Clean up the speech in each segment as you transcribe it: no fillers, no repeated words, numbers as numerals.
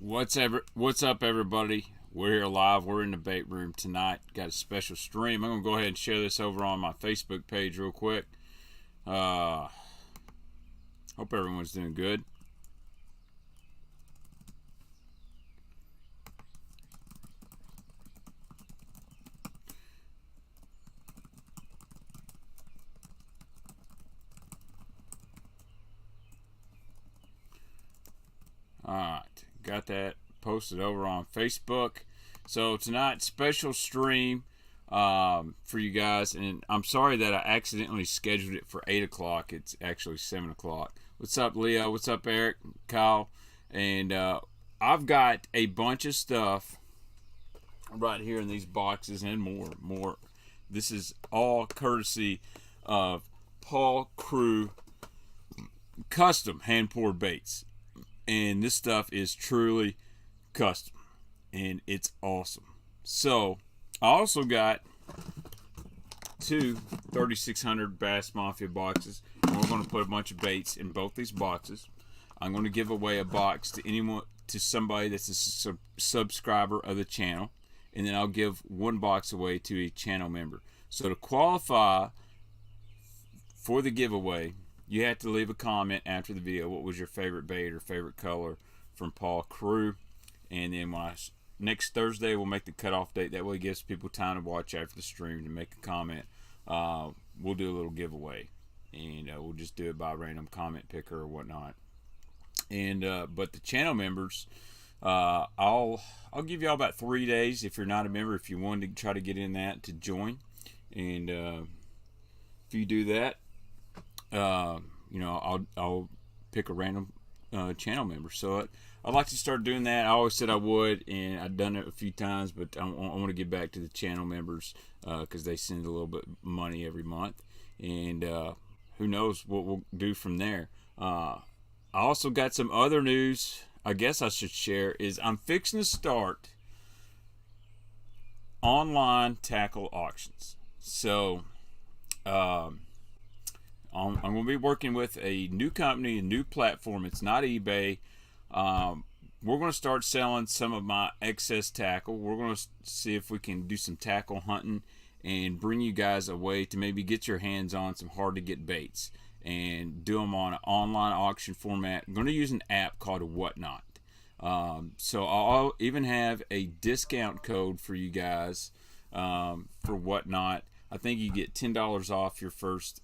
What's up, everybody? We're here live. We're in the bait room tonight. Got a special stream. I'm gonna go ahead and share this over on my Facebook page real quick. Hope everyone's doing good. Alright, got that posted over on Facebook. So tonight, special stream for you guys. And I'm sorry that I accidentally scheduled it for 8 o'clock. It's actually 7 o'clock. What's up, Leo? What's up, Eric? Kyle? And I've got a bunch of stuff right here in these boxes and more. This is all courtesy of Paul Crew custom hand-poured baits. And this stuff is truly custom, and it's awesome. So I also got two 3600 Bass Mafia boxes, and we're going to put a bunch of baits in both these boxes. I'm going to give away a box to somebody that's a subscriber of the channel, and then I'll give one box away to a channel member. So to qualify for the giveaway, you have to leave a comment after the video. What was your favorite bait or favorite color from Paul Crew? And then next Thursday, we'll make the cutoff date. That way it gives people time to watch after the stream to make a comment. We'll do a little giveaway. And we'll just do it by random comment picker or whatnot. And but the channel members, I'll give y'all about 3 days if you're not a member, if you wanted to try to get in that, to join. And if you do that, I'll pick a random channel member. So I'd like to start doing that. I always said I would, and I've done it a few times, but I want to get back to the channel members because they send a little bit of money every month, and who knows what we'll do from there. I also got some other news I guess I should share. Is I'm fixing to start online tackle auctions. So I'm going to be working with a new company, a new platform. It's not eBay. We're going to start selling some of my excess tackle. We're going to see if we can do some tackle hunting and bring you guys a way to maybe get your hands on some hard-to-get baits and do them on an online auction format. I'm going to use an app called Whatnot. So I'll even have a discount code for you guys for Whatnot. I think you get $10 off your first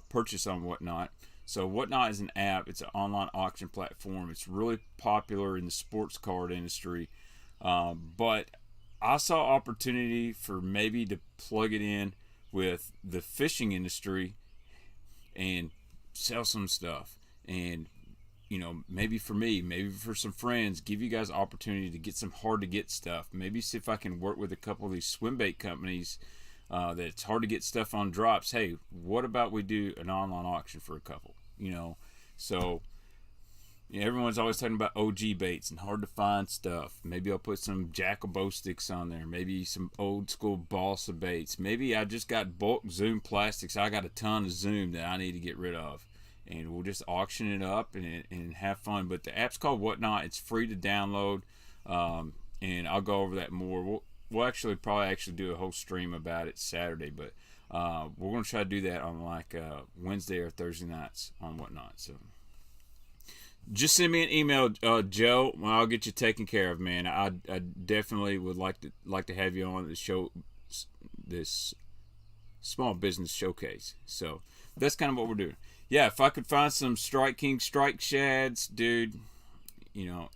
purchase on Whatnot. So Whatnot is an app. It's an online auction platform. It's really popular in the sports card industry. But I saw opportunity for maybe to plug it in with the fishing industry and sell some stuff. And, maybe for me, maybe for some friends, give you guys opportunity to get some hard to get stuff. Maybe see if I can work with a couple of these swim bait companies that it's hard to get stuff on drops. Hey, what about we do an online auction for a couple? So everyone's always talking about OG baits and hard to find stuff. Maybe I'll put some Jackal bow sticks on there. Maybe some old school balsa baits. Maybe I just got bulk Zoom plastics. I got a ton of Zoom that I need to get rid of, and we'll just auction it up and have fun. But the app's called Whatnot. It's free to download, and I'll go over that more. We'll probably do a whole stream about it Saturday, but we're going to try to do that on Wednesday or Thursday nights on Whatnot. So just send me an email, Joe. Well, I'll get you taken care of, man. I definitely would like to have you on the show, this small business showcase. So that's kind of what we're doing. Yeah, if I could find some Strike King strike shads, dude,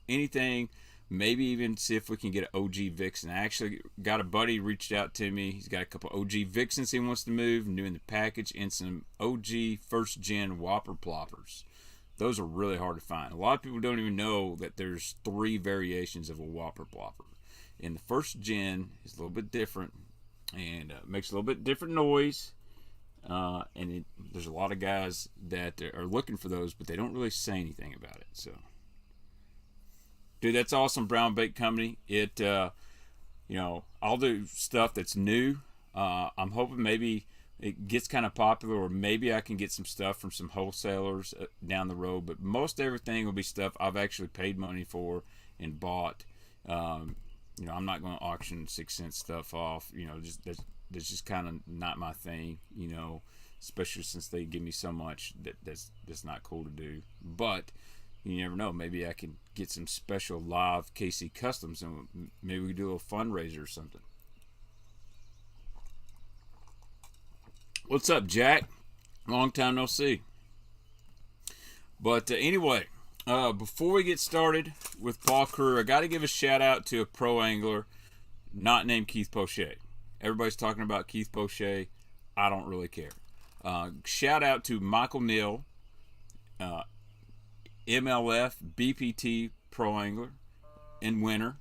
anything. Maybe even see if we can get an OG Vixen. I actually got a buddy reached out to me. He's got a couple OG Vixens he wants to move and do in the package, and some OG first gen Whopper Ploppers. Those are really hard to find. A lot of people don't even know that there's 3 variations of a Whopper Plopper. And the first gen is a little bit different and makes a little bit different noise. There's a lot of guys that are looking for those, but they don't really say anything about it. So, dude, that's awesome, Brown Bait Company. I'll do stuff that's new. I'm hoping maybe it gets kind of popular, or maybe I can get some stuff from some wholesalers down the road. But most everything will be stuff I've actually paid money for and bought. You know, I'm not going to auction 6-cent stuff off. You know, just that's just kind of not my thing. You know, especially since they give me so much that's not cool to do. But you never know. Maybe I can get some special live KC customs, and maybe we do a fundraiser or something. What's up, Jack? Long time no see. But anyway, before we get started with Paul Crew, I got to give a shout out to a pro angler not named Keith Poche. Everybody's talking about Keith Poche. I don't really care. Shout out to Michael Neal, MLF BPT pro angler and winner.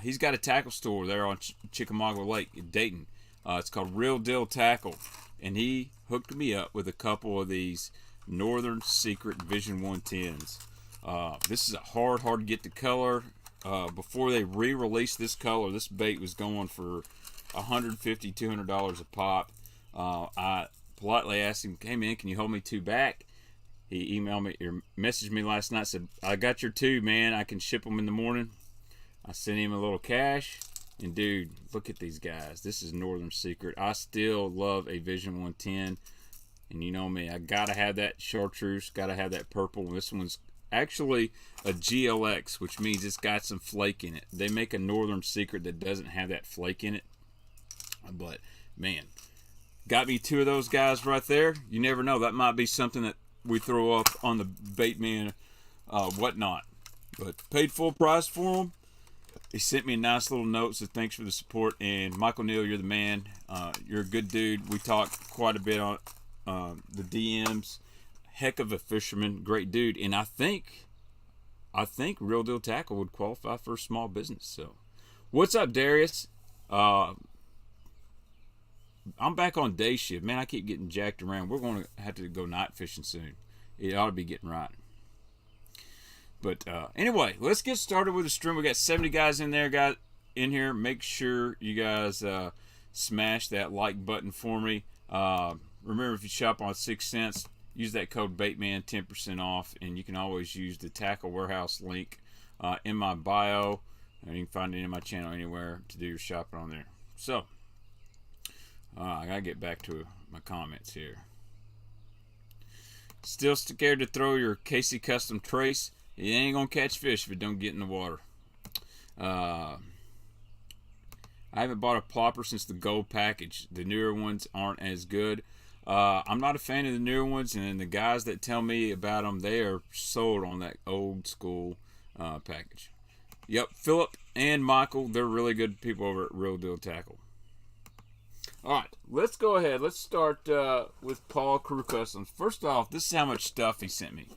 He's got a tackle store there on Chickamauga Lake in Dayton. It's called Real Deal Tackle, and he hooked me up with a couple of these Northern Secret Vision 110s. This is a hard to get the color. Before they re-released this color, this bait was going for $150, $200 a pop. I politely asked him, "Hey man, can you hold me 2 back?" He emailed me or messaged me last night, said, "I got your 2, man. I can ship them in the morning." I sent him a little cash, and dude, look at these guys. This is Northern Secret. I still love a Vision 110, and you know me, I gotta have that chartreuse, gotta have that purple. This one's actually a GLX, which means it's got some flake in it. They make a Northern Secret that doesn't have that flake in it, but man, got me 2 of those guys right there. You never know, that might be something that we throw up on the Baitman whatnot. But paid full price for them. He sent me a nice little note, so thanks for the support. And Michael Neal, you're the man. You're a good dude. We talked quite a bit on the DMs. Heck of a fisherman, great dude. And I think Real Deal Tackle would qualify for a small business. So, what's up, Darius? I'm back on day shift, man. I keep getting jacked around. We're going to have to go night fishing soon. It ought to be getting right. But anyway, let's get started with the stream. We got 70 guys in here. Make sure you guys smash that like button for me. Remember, if you shop on 6 cents, use that code Baitman, 10% off, and you can always use the Tackle Warehouse link in my bio, and you can find it in my channel anywhere to do your shopping on there. So, I gotta get back to my comments here. Still scared to throw your KC Custom Trace? You ain't gonna catch fish if it don't get in the water. I haven't bought a plopper since the gold package. The newer ones aren't as good. I'm not a fan of the newer ones, and the guys that tell me about them, they are sold on that old school package. Yep, Philip and Michael, they're really good people over at Real Deal Tackle. Alright, let's go ahead. Let's start with Paul Crew Customs. First off, this is how much stuff he sent me.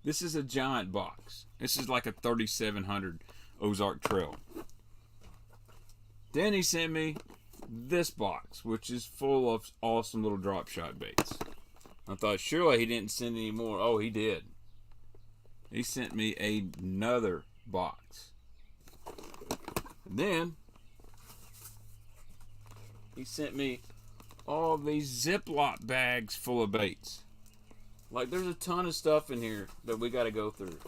This is a giant box. This is like a 3700 Ozark Trail. Then he sent me this box, which is full of awesome little drop shot baits. I thought surely he didn't send any more. Oh, he did. He sent me another box. And then he sent me all these Ziploc bags full of baits. Like, there's a ton of stuff in here that we got to go through,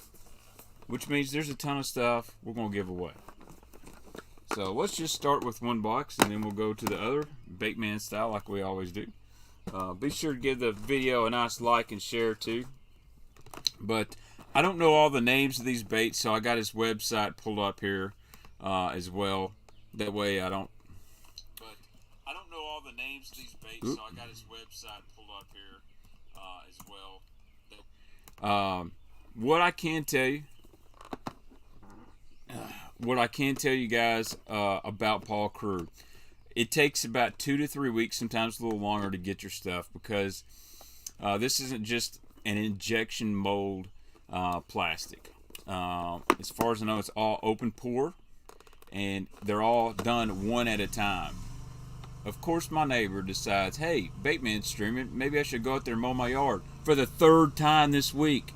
which means there's a ton of stuff we're going to give away. So let's just start with one box, and then we'll go to the other, Baitman style, like we always do. Be sure to give the video a nice like and share too. But I don't know all the names of these baits, so I got his website pulled up here as well. That way I don't. But I don't know all the names of these baits, so I got his website pulled up here as well. What I can tell you guys about Paul Crew, it takes about 2 to 3 weeks, sometimes a little longer, to get your stuff, because this isn't just an injection mold plastic. As far as I know, it's all open pour, and they're all done one at a time. Of course, my neighbor decides, hey, Baitman's streaming, maybe I should go out there and mow my yard for the 3rd time this week.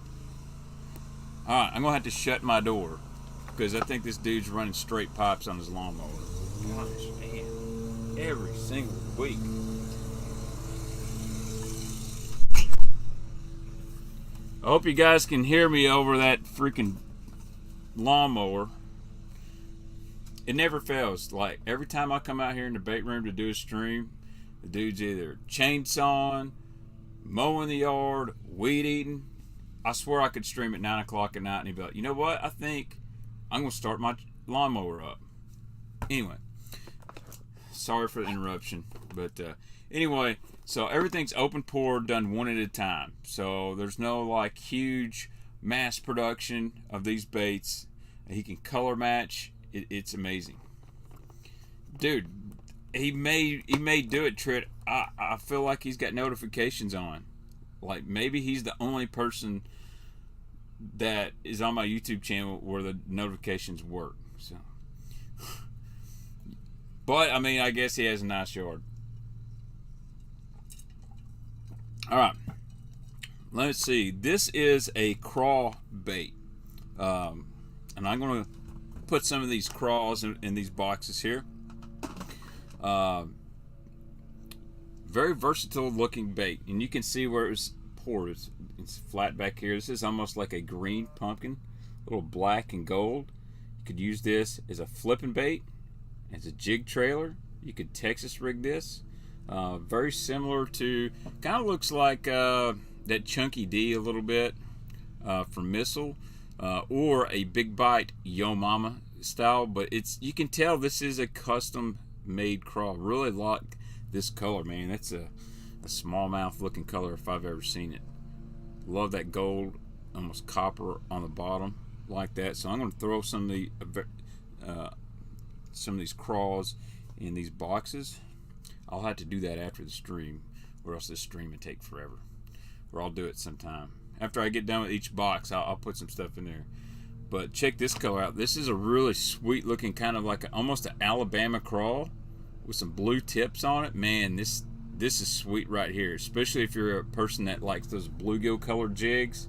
Alright, I'm going to have to shut my door, because I think this dude's running straight pipes on his lawnmower. Gosh, man. Every single week. I hope you guys can hear me over that freaking lawnmower, it never fails. Like every time I come out here in the bait room to do a stream, the dude's either chainsawing, mowing the yard, weed eating. I swear I could stream at 9 o'clock at night and he'd be like, you know what? I think I'm going to start my lawnmower up. Anyway, sorry for the interruption. But anyway, so everything's open pour, done one at a time. So there's no like huge mass production of these baits. He can color match. It's amazing. Dude, he may do it, Trit. I feel like he's got notifications on. Like maybe he's the only person that is on my YouTube channel where the notifications work. So, but I mean, I guess he has a nice yard. All right, let's see. This is a crawl bait, and I'm going to put some of these crawls in these boxes here. Very versatile looking bait, and you can see where it was poured. It's flat back here. This is almost like a green pumpkin, a little black and gold. You could use this as a flipping bait, as a jig trailer. You could Texas rig this. Very similar to, kind of looks like that Chunky D a little bit from Missile, or a Big Bite Yo Mama style, but you can tell this is a custom made crawl. Really like this color, man. That's a smallmouth looking color if I've ever seen it. Love that gold, almost copper on the bottom like that. So I'm going to throw some of these crawls in these boxes. I'll have to do that after the stream, or else this stream would take forever. Or I'll do it sometime after I get done with each box. I'll put some stuff in there. But check this color out. This is a really sweet looking, kind of like almost an Alabama crawl with some blue tips on it. Man, this is sweet right here, especially if you're a person that likes those bluegill colored jigs.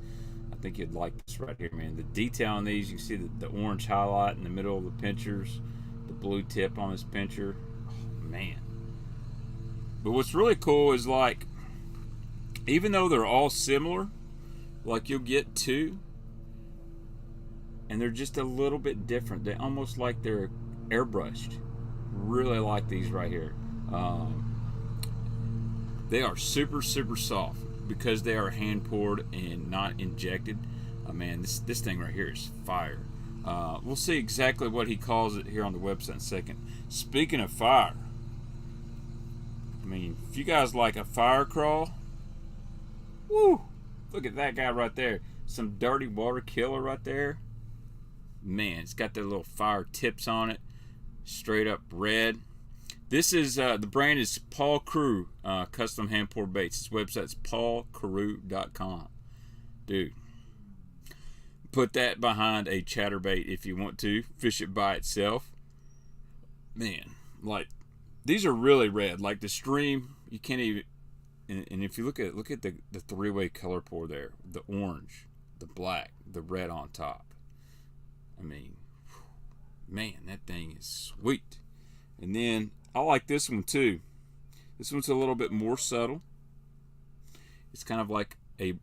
I think you'd like this right here, man. The detail on these, you can see the orange highlight in the middle of the pinchers, the blue tip on this pincher. Oh, man. But what's really cool is, like, even though they're all similar, like you'll get two, and they're just a little bit different. They almost like they're airbrushed. Really like these right here. They are super, super soft because they are hand poured and not injected. Man, this thing right here is fire. We'll see exactly what he calls it here on the website in a second. Speaking of fire, I mean, if you guys like a fire crawl, woo! Look at that guy right there. Some dirty water killer right there. Man, it's got the little fire tips on it. Straight up red. This is, the brand is Paul Crew, custom hand poured baits. His website's paulcarew.com. Dude, put that behind a chatterbait if you want to. Fish it by itself. Man, like, these are really red. Like the stream, you can't even, and if you look at the three-way color pour there, the orange, the black, the red on top. I mean, man, that thing is sweet. And then I like this one too. This one's a little bit more subtle. It's kind of like a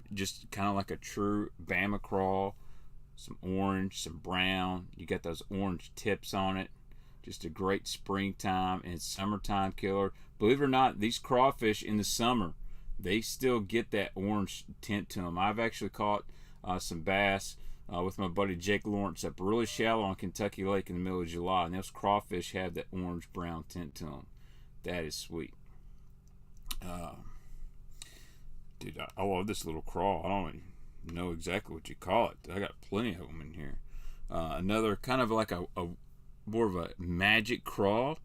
true Bama crawl. Some orange, some brown. You got those orange tips on it. Just a great springtime and summertime killer. Believe it or not, these crawfish in the summer, they still get that orange tint to them. I've actually caught some bass with my buddy Jake Lawrence up really shallow on Kentucky Lake in the middle of July, and those crawfish have that orange-brown tint to them. That is sweet. Dude, I love this little crawl. I don't even know exactly what you call it. I got plenty of them in here. Another kind of like a more of a magic crawl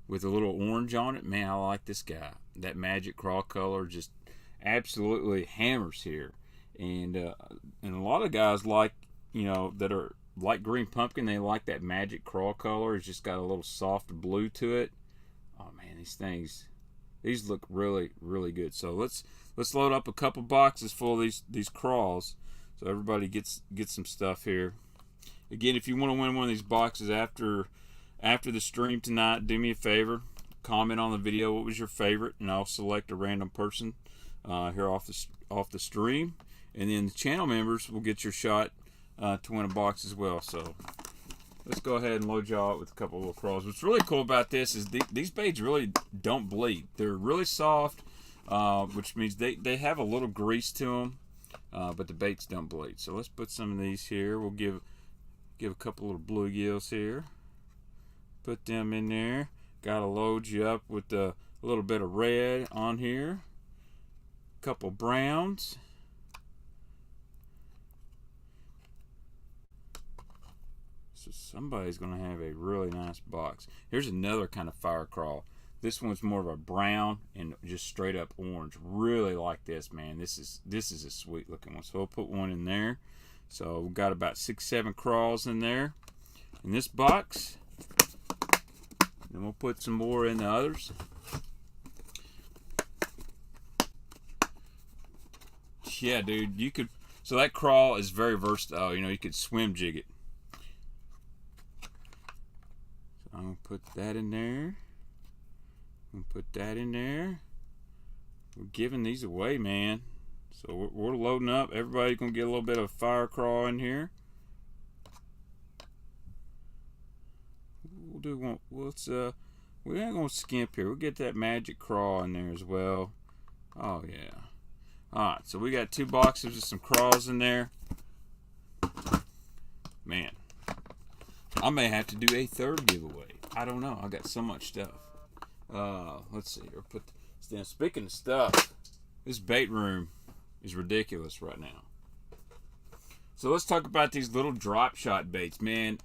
with a little orange on it. Man, I like this guy. That magic crawl color just absolutely hammers here. And a lot of guys like, that are like green pumpkin, they like that magic crawl color. It's just got a little soft blue to it. Oh man, these look really, really good. So let's load up a couple boxes full of these crawls, so everybody gets some stuff here. Again, if you want to win one of these boxes after the stream tonight, do me a favor, comment on the video what was your favorite, and I'll select a random person here off the stream, and then the channel members will get your shot to win a box as well. So let's go ahead and load y'all up with a couple little crawls. What's really cool about this is these baits really don't bleed. They're really soft, which means they have a little grease to them, but the baits don't bleed. So let's put some of these here. We'll give a couple little bluegills here. Put them in there. Gotta load you up with a little bit of red on here. Couple browns. So somebody's gonna have a really nice box. Here's another kind of fire crawl. This one's more of a brown and just straight up orange. Really like this, man. This is a sweet looking one. So we'll put one in there. So we've got about 6-7 crawls in there in this box. Then we'll put some more in the others. Yeah, dude, you could. So that crawl is very versatile. You know, you could swim jig it. So I'm gonna put that in there. I'm gonna put that in there. We're giving these away, man. So we're loading up. Everybody's gonna get a little bit of fire crawl in here. We'll do one. We ain't gonna skimp here. We'll get that magic crawl in there as well. Oh yeah. Alright, so we got 2 boxes of some crawls in there. Man, I may have to do a 3rd giveaway. I don't know. I got so much stuff. Let's see. Speaking of stuff, this bait room is ridiculous right now. So let's talk about these little drop shot baits. Man,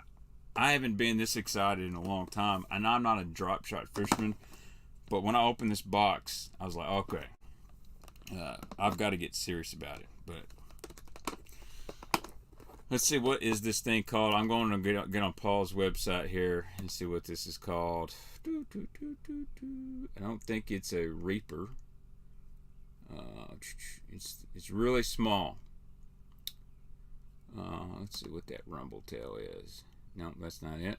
I haven't been this excited in a long time. And I'm not a drop shot fisherman. But when I opened this box, I was like, okay. I've got to get serious about it. But let's see, what is this thing called? I'm going to get on Paul's website here and see what this is called. I don't think it's a Reaper. It's really small. Let's see what that rumble tail is. No, that's not it.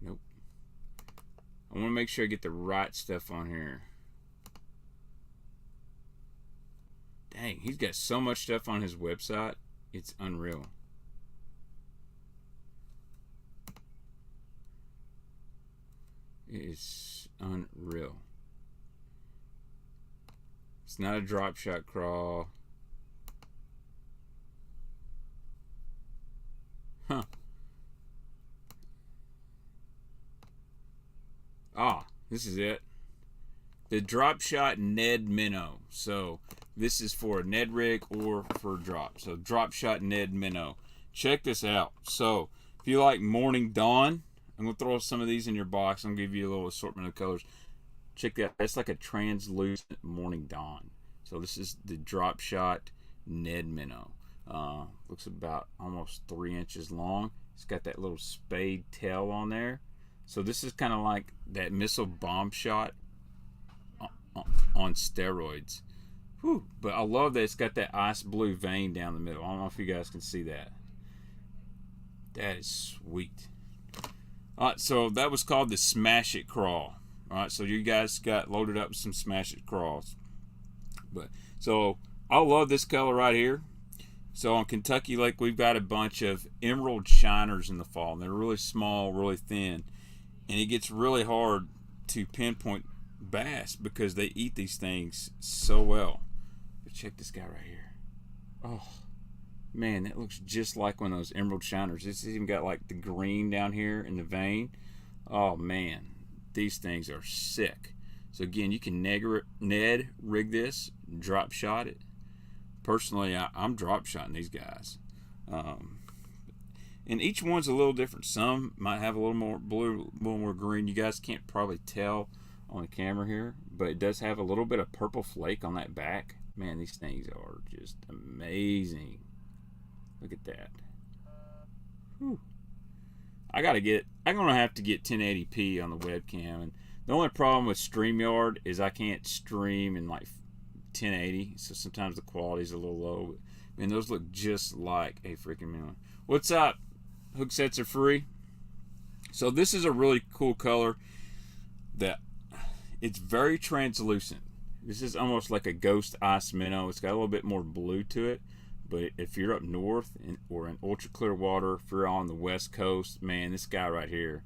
Nope. I want to make sure I get the right stuff on here. Dang, he's got so much stuff on his website. It's unreal. It is unreal. It's not a drop shot crawl. Huh. Ah, this is it. The drop shot Ned Minnow. So this is for a Ned rig or for a drop. So drop shot Ned Minnow. Check this out. So if you like Morning Dawn, I'm gonna throw some of these in your box. I'm gonna give you a little assortment of colors. Check that. That's like a translucent Morning Dawn. So this is the drop shot Ned Minnow. Looks about almost 3 inches long. It's got that little spade tail on there. So this is kind of like that missile bomb shot on steroids. Whew. But I love that it's got that ice blue vein down the middle. I don't know if you guys can see that. That is sweet. Alright, so that was called the Smash It Crawl. Alright, so you guys got loaded up with some Smash It Crawls. So I love this color right here. So on Kentucky Lake, we've got a bunch of emerald shiners in the fall. And they're really small, really thin. And it gets really hard to pinpoint bass because they eat these things so well. But check this guy right here. Oh, man, that looks just like one of those emerald shiners. It's even got like the green down here in the vein. Oh, man, these things are sick. So again, you can Ned rig this, drop shot it. Personally, I'm drop shotting these guys. And each one's a little different. Some might have a little more blue, a little more green. You guys can't probably tell on the camera here, but it does have a little bit of purple flake on that back. Man, these things are just amazing. Look at that. Whew. I'm gonna have to get 1080p on the webcam, and the only problem with StreamYard is I can't stream in like 1080, so sometimes the quality's a little low. But, man, those look just like a freaking melon. What's up? Hook sets are free. So this is a really cool color that it's very translucent. This is almost like a ghost ice minnow. It's got a little bit more blue to it. But if you're up north or in ultra clear water, if you're on the west coast, man, this guy right here,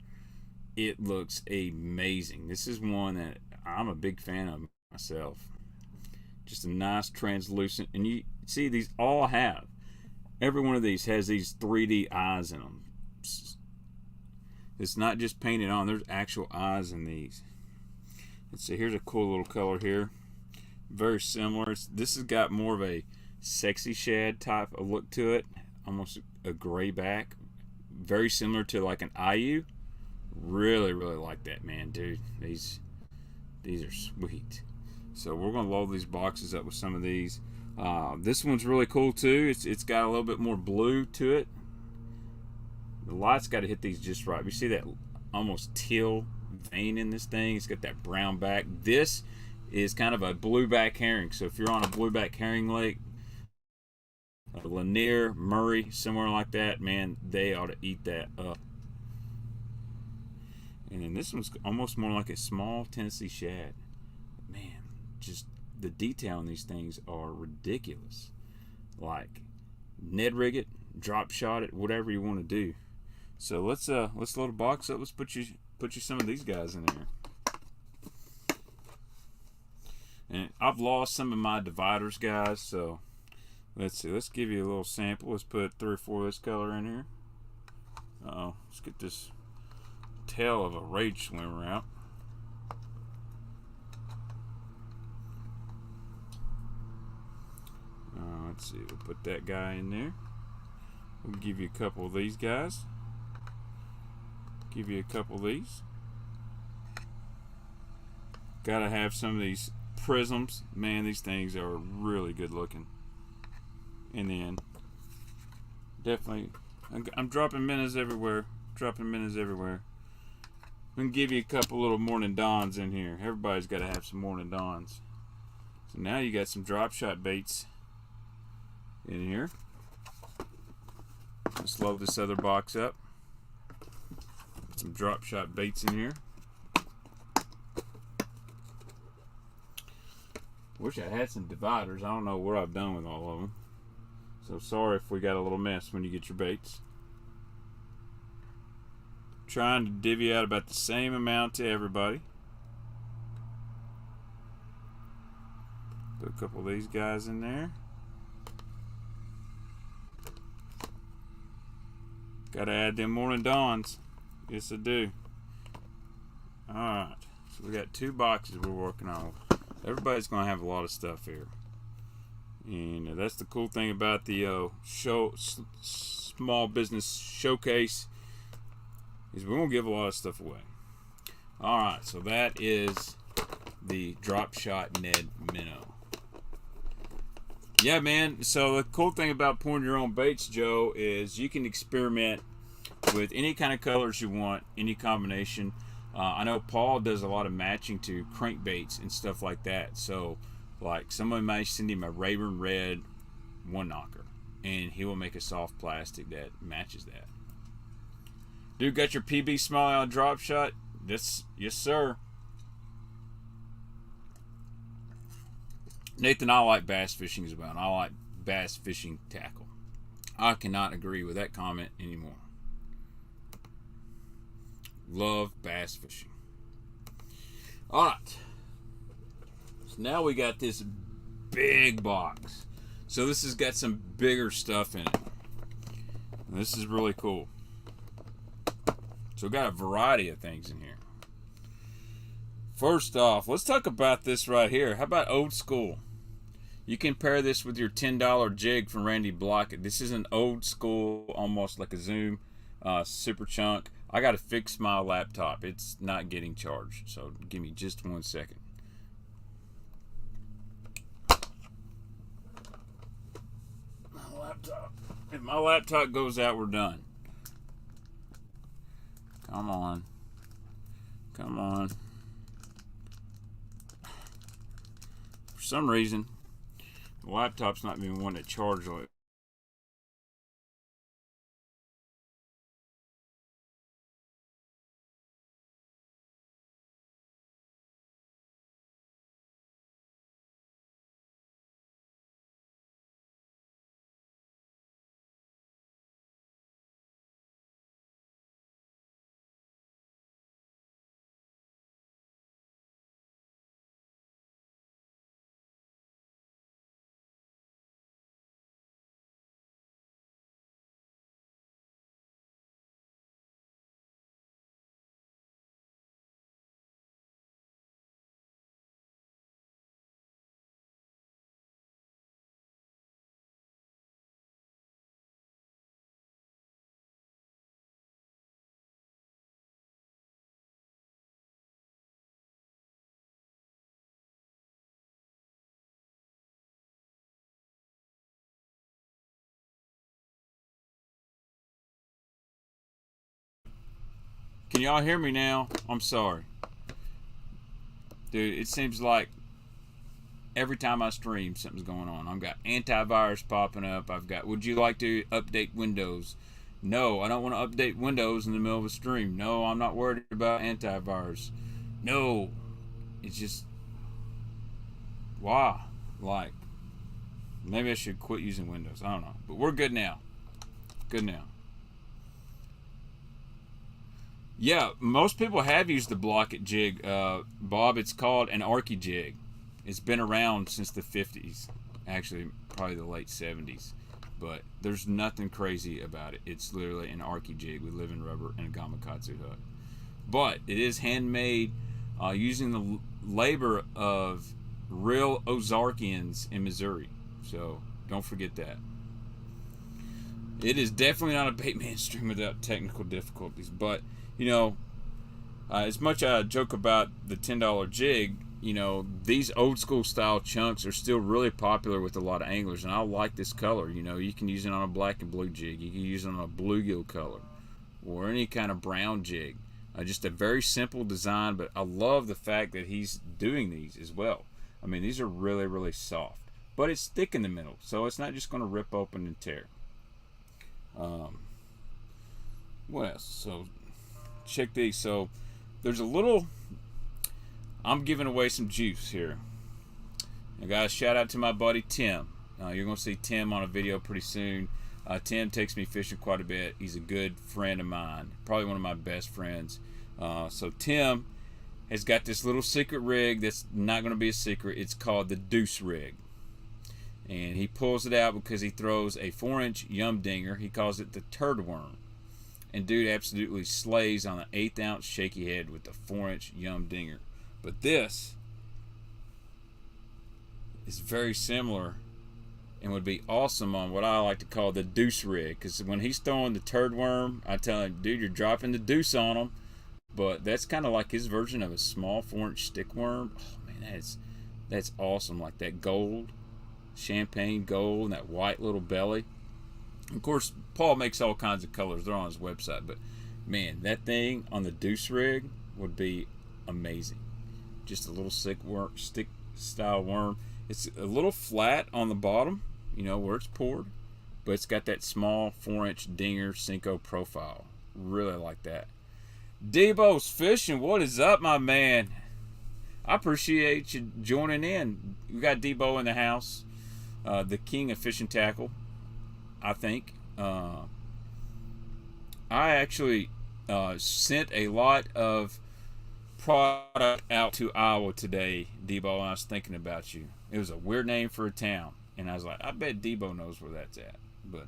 it looks amazing. This is one that I'm a big fan of myself. Just a nice translucent, and you see these all have. Every one of these has these 3D eyes in them. It's not just painted on. There's actual eyes in these. Let's see. Here's a cool little color here. Very similar. This has got more of a sexy shad type of look to it. Almost a gray back. Very similar to like an IU. Really, really like that, man, dude. These are sweet. So we're gonna load these boxes up with some of these. This one's really cool too. It's got a little bit more blue to it. The light's got to hit these just right. You see that almost teal vein in this thing? It's got that brown back. This is kind of a blueback herring. So if you're on a blueback herring lake, Lanier, Murray, somewhere like that, man, they ought to eat that up. And then this one's almost more like a small Tennessee shad. Man, just the detail in these things are ridiculous. Like Ned rig it, drop shot it, whatever you want to do. So let's load a box up. Let's put you some of these guys in there. And I've lost some of my dividers, guys. So let's see. Let's give you a little sample. Let's put 3 or 4 of this color in here. Let's get this tail of a rage swimmer out. Let's see. We'll put that guy in there. We'll give you a couple of these guys. Give you a couple of these. Gotta have some of these prisms. Man, these things are really good looking. And then definitely, I'm dropping minnows everywhere. Dropping minnows everywhere. I'm gonna give you a couple little morning dawns in here. Everybody's got to have some morning dawns. So now you got some drop shot baits in here. Let's load this other box up. Put some drop shot baits in here. Wish I had some dividers. I don't know what I've done with all of them. So sorry if we got a little mess when you get your baits. Trying to divvy out about the same amount to everybody. Put a couple of these guys in there. Gotta add them morning dawns. Yes, I do. Alright. So we got 2 boxes we're working on. Everybody's going to have a lot of stuff here. And that's the cool thing about the small business showcase, is we're going to give a lot of stuff away. Alright, so that is the drop shot Ned minnow. Yeah, man. So the cool thing about pouring your own baits, Joe, is you can experiment with any kind of colors you want, any combination. I know Paul does a lot of matching to crankbaits and stuff like that. So, like, somebody might send him a Rayburn Red 1-knocker, and he will make a soft plastic that matches that. Dude, got your PB Smalley on drop shot? Yes, sir. Nathan, I like bass fishing as well, and I like bass fishing tackle. I cannot agree with that comment anymore. Love bass fishing. Alright. So now we got this big box. So this has got some bigger stuff in it. And this is really cool. So we got a variety of things in here. First off, let's talk about this right here. How about old school? You can pair this with your $10 jig from Randy Blockett. This is an old school, almost like a Zoom super chunk. I got to fix my laptop. It's not getting charged, so give me just 1 second. My laptop. If my laptop goes out, we're done. Come on. Come on. For some reason, the laptop's not being one to charge like Can y'all hear me now? I'm sorry. Dude, it seems like every time I stream, something's going on. I've got antivirus popping up. I've got, would you like to update Windows? No, I don't want to update Windows in the middle of a stream. No, I'm not worried about antivirus. No. It's just, wow. Like, maybe I should quit using Windows. I don't know. But we're good now. Good now. Yeah, most people have used the Block It jig, Bob. It's called an Archie jig. It's been around since the 50s. Actually, probably the late 70s. But there's nothing crazy about it. It's literally an Archie jig with living rubber and a gamakatsu hook. But it is handmade using the labor of real Ozarkians in Missouri. So don't forget that. It is definitely not a Baitman stream without technical difficulties. But, you know, as much as I joke about the $10 jig, you know, these old school style chunks are still really popular with a lot of anglers. And I like this color. You know, you can use it on a black and blue jig. You can use it on a bluegill color or any kind of brown jig. Just a very simple design, but I love the fact that he's doing these as well. I mean, these are really, really soft. But it's thick in the middle, so it's not just going to rip open and tear. What else? So, check these. So, there's a little... I'm giving away some juice here. I got a shout out to my buddy Tim. You're going to see Tim on a video pretty soon. Tim takes me fishing quite a bit. He's a good friend of mine. Probably one of my best friends. So Tim has got this little secret rig that's not going to be a secret. It's called the Deuce rig. And he pulls it out because he throws a 4-inch yum dinger. He calls it the turd worm. And dude absolutely slays on an 1/8 ounce shaky head with the 4-inch yum dinger. But this is very similar and would be awesome on what I like to call the deuce rig. Because when he's throwing the turd worm, I tell him, dude, you're dropping the deuce on him. But that's kind of like his version of a small 4-inch stick worm. Oh, man, that's awesome. Like that gold, champagne gold, and that white little belly. Of course, Paul makes all kinds of colors. They're on his website. But, man, that thing on the deuce rig would be amazing. Just a little stick style worm. It's a little flat on the bottom, you know, where it's poured, but it's got that small 4-inch dinger Cinco profile. Really like that. Debo's Fishing, what is up, my man? I appreciate you joining in. We got Debo in the house, the king of fishing tackle, I think. I actually sent a lot of product out to Iowa today, Debo, and I was thinking about you. It was a weird name for a town, and I was like, I bet Debo knows where that's at. But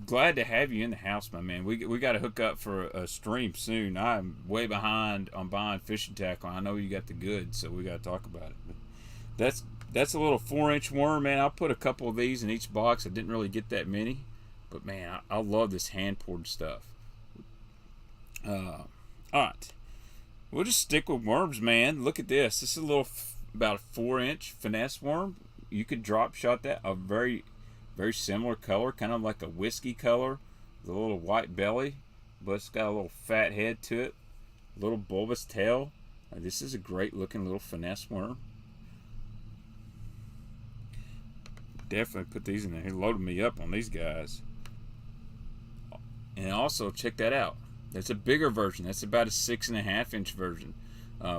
glad to have you in the house, my man. We got to hook up for a stream soon. I'm way behind on buying fishing tackle. I know you got the goods, so we got to talk about it. But that's a little 4-inch worm, man. I'll put a couple of these in each box. I didn't really get that many, but man, I love this hand poured stuff. All right. We'll just stick with worms, man. Look at this. This is a little, about a 4-inch finesse worm. You could drop shot that. A very, very similar color, kind of like a whiskey color. With a little white belly, but it's got a little fat head to it. A little bulbous tail. This is a great looking little finesse worm. Definitely put these in there. He loaded me up on these guys. And also, check that out. That's a bigger version. That's about a 6.5-inch version.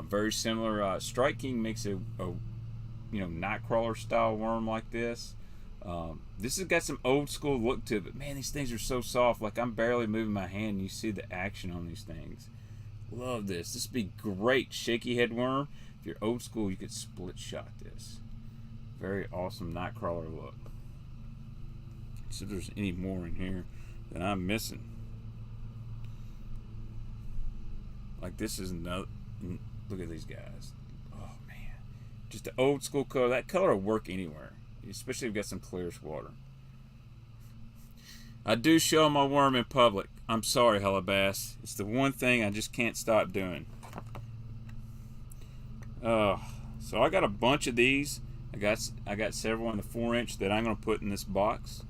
Very similar. Strike King makes a nightcrawler style worm like this. This has got some old school look to it, but man, these things are so soft. Like I'm barely moving my hand, and you see the action on these things. Love this. This would be great shaky head worm. If you're old school, you could split shot this. Very awesome nightcrawler look. See if there's any more in here that I'm missing. Like this is another. Look at these guys. Oh man, just the old school color. That color will work anywhere, especially if you've got some clearish water. I do show my worm in public. I'm sorry, Hellabass. It's the one thing I just can't stop doing. So I got a bunch of these. I got several in the 4-inch that I'm gonna put in this box.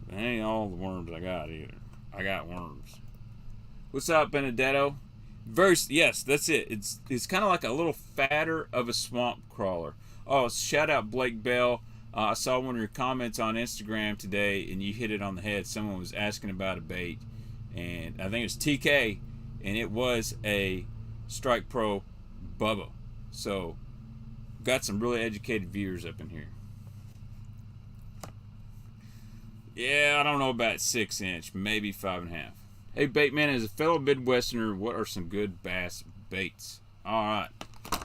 That ain't all the worms I got either. I got worms. What's up, Benedetto? Yes, that's it. It's kind of like a little fatter of a swamp crawler. Oh, shout out Blake Bell. I saw one of your comments on Instagram today, and you hit it on the head. Someone was asking about a bait, and I think it was TK, and it was a Strike Pro Bubba. So, got some really educated viewers up in here. Yeah, I don't know about 6-inch, maybe 5.5. Hey, Baitman, as a fellow Midwesterner, what are some good bass baits? All right,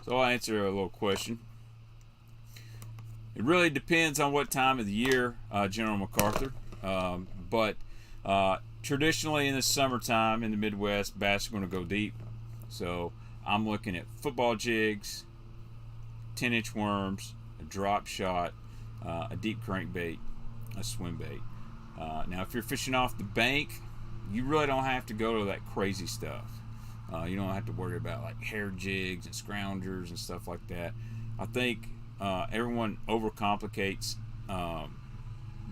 so I'll answer a little question. It really depends on what time of the year, General MacArthur. But traditionally in the summertime in the Midwest, bass are going to go deep. So I'm looking at football jigs, 10-inch worms, a drop shot, a deep crankbait, a swim bait. Now, if you're fishing off the bank, you really don't have to go to that crazy stuff. You don't have to worry about like hair jigs and scroungers and stuff like that. I think everyone overcomplicates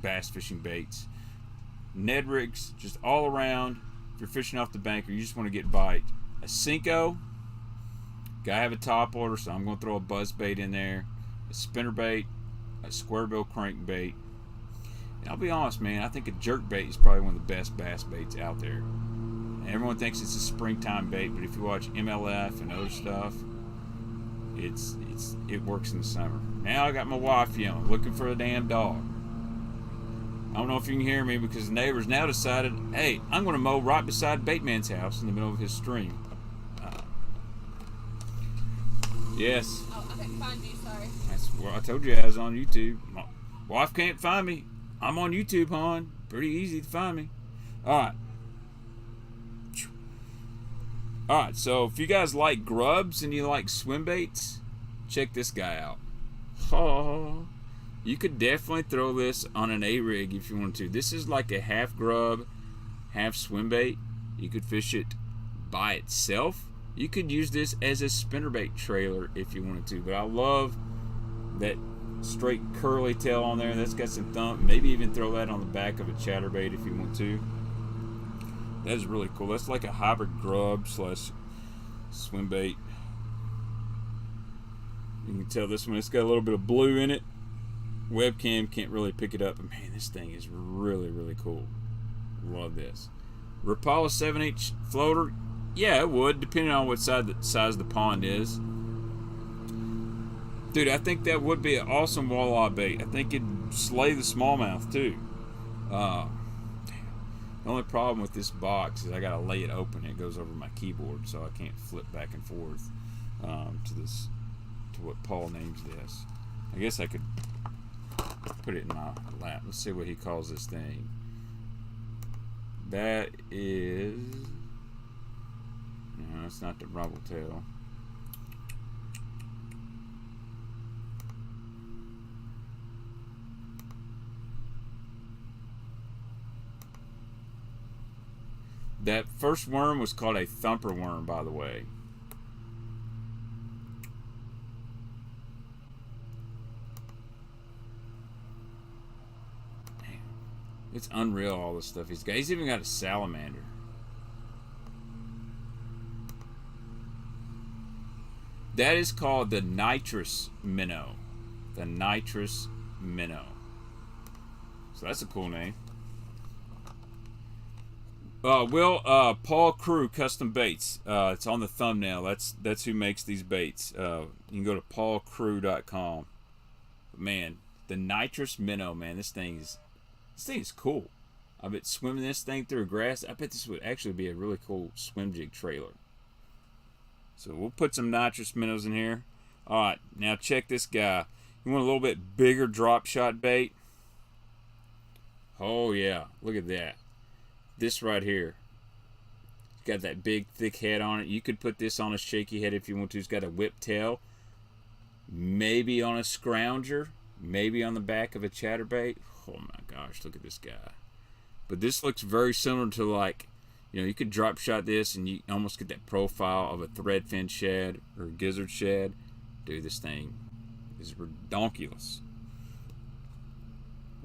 bass fishing baits. Ned rigs, just all around. If you're fishing off the bank or you just want to get bite, a Cinco. Gotta have a top order, so I'm going to throw a buzz bait in there, a spinner bait, a square bill crankbait. And I'll be honest, man, I think a jerk bait is probably one of the best bass baits out there. And everyone thinks it's a springtime bait, but if you watch MLF and other stuff, it works in the summer. Now I got my wife yelling, looking for a damn dog. I don't know if you can hear me because the neighbors now decided, hey, I'm going to mow right beside Baitman's house in the middle of his stream. Yes. Oh, I couldn't find you, sorry. That's what I told you I was on YouTube. My wife can't find me. I'm on YouTube, hon. Pretty easy to find me. Alright, so if you guys like grubs and you like swim baits, check this guy out. Oh, you could definitely throw this on an A-rig if you want to. This is like a half grub, half swim bait. You could fish it by itself. You could use this as a spinnerbait trailer if you wanted to. But I love that straight curly tail on there. That's got some thump. Maybe even throw that on the back of a chatterbait if you want to. That is really cool. That's like a hybrid grub slash swim bait. You can tell this one, it's got a little bit of blue in it. Webcam can't really pick it up, but man, this thing is really, really cool. Love this. Rapala 7-inch floater. Yeah, it would, depending on what size the pond is. Dude, I think that would be an awesome walleye bait. I think it'd slay the smallmouth too. The only problem with this box is I gotta lay it open. It goes over my keyboard, so I can't flip back and forth to what Paul names this. I guess I could put it in my lap. Let's see what he calls this thing. That is... No, it's not the rumble tail. That first worm was called a thumper worm, by the way. Damn. It's unreal, all the stuff he's got. He's even got a salamander. That is called the nitrous minnow. The nitrous minnow. So that's a cool name. Paul Crew Custom Baits. It's on the thumbnail. That's who makes these baits. You can go to paulcrew.com. But man, the nitrous minnow, man, this thing is cool. I bet swimming this thing through grass, I bet this would actually be a really cool swim jig trailer. So we'll put some nitrous minnows in here. Alright, now check this guy. You want a little bit bigger drop shot bait? Oh yeah, look at that. This right here. It's got that big thick head on it. You could put this on a shaky head if you want to. It's got a whip tail. Maybe on a scrounger. Maybe on the back of a chatterbait. Oh my gosh, look at this guy. But this looks very similar to, like, you know, you could drop shot this and you almost get that profile of a threadfin shad or a gizzard shad. Dude, this thing is redonkulous.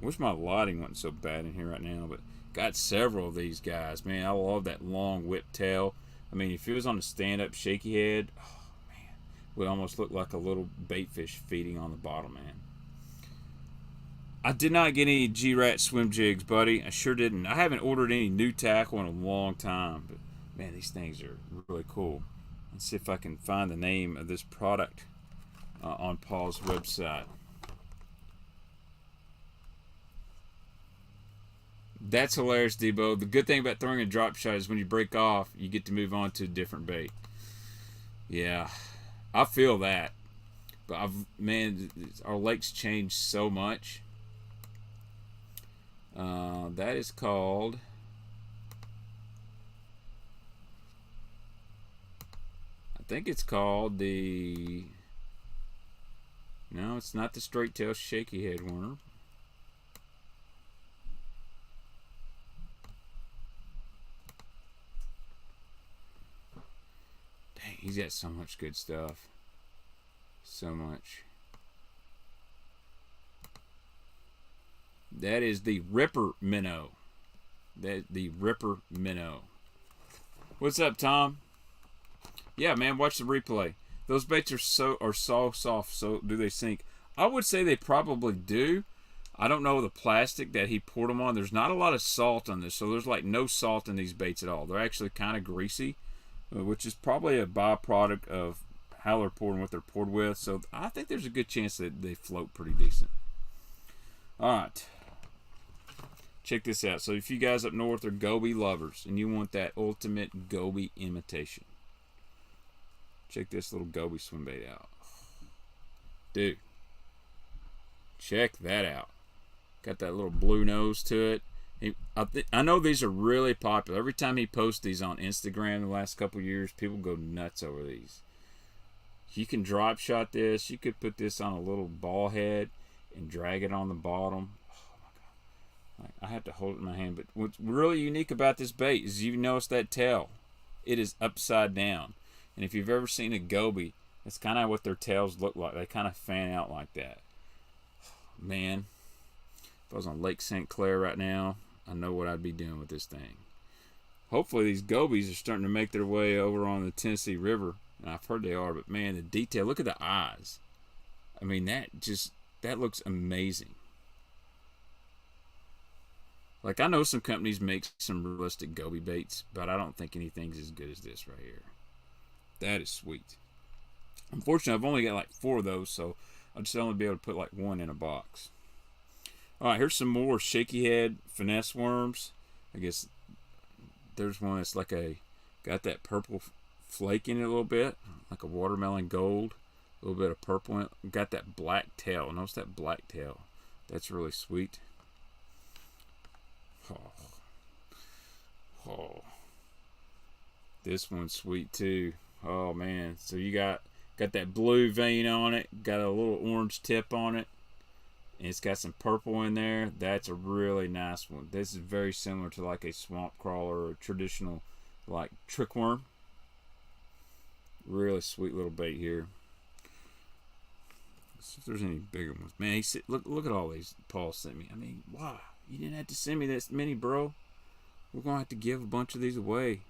Wish my lighting wasn't so bad in here right now, but got several of these guys, man. I love that long whip tail. I mean, if it was on a stand-up shaky head, oh man, would almost look like a little bait fish feeding on the bottom, man. I did not get any G-Rat swim jigs, buddy. I sure didn't. I haven't ordered any new tackle in a long time, but man, these things are really cool. Let's see if I can find the name of this product on Paul's website. That's hilarious, Debo. The good thing about throwing a drop shot is when you break off, you get to move on to a different bait. Yeah, I feel that. But man, our lake's changed so much. That is called... I think it's called the... No, it's not the straight tail shaky head worm. Dang, he's got so much good stuff. So much. That is the Ripper Minnow. The Ripper Minnow. What's up, Tom? Yeah, man, watch the replay. Those baits are so soft. So do they sink? I would say they probably do. I don't know the plastic that he poured them on. There's not a lot of salt on this, so there's like no salt in these baits at all. They're actually kind of greasy, which is probably a byproduct of how they're poured and what they're poured with. So I think there's a good chance that they float pretty decent. All right. Check this out. So if you guys up north are goby lovers and you want that ultimate goby imitation, check this little goby swim bait out. Dude, check that out. Got that little blue nose to it. I know these are really popular. Every time he posts these on Instagram the last couple years, people go nuts over these. You can drop shot this. You could put this on a little ball head and drag it on the bottom. I have to hold it in my hand, but what's really unique about this bait is you notice that tail. It is upside down. And if you've ever seen a goby, that's kind of what their tails look like. They kind of fan out like that. Man, if I was on Lake St. Clair right now, I know what I'd be doing with this thing. Hopefully these gobies are starting to make their way over on the Tennessee River. And I've heard they are, but man, the detail, look at the eyes. I mean, that looks amazing. Like, I know some companies make some realistic goby baits, but I don't think anything's as good as this right here. That is sweet. Unfortunately, I've only got like 4 of those, so I'll just only be able to put like 1 in a box. Alright, here's some more shaky head finesse worms. I guess there's one that's like got that purple flake in it a little bit, like a watermelon gold, a little bit of purple in it. Got that black tail. Notice that black tail. That's really sweet. Oh, this one's sweet too. Oh man, so you got that blue vein on it, got a little orange tip on it, and it's got some purple in there. That's a really nice one. This is very similar to like a swamp crawler or a traditional like trick worm. Really sweet little bait here. Let's see if there's any bigger ones. Man, look at all these Paul sent me. I mean, wow, you didn't have to send me this many, bro. We're gonna have to give a bunch of these away.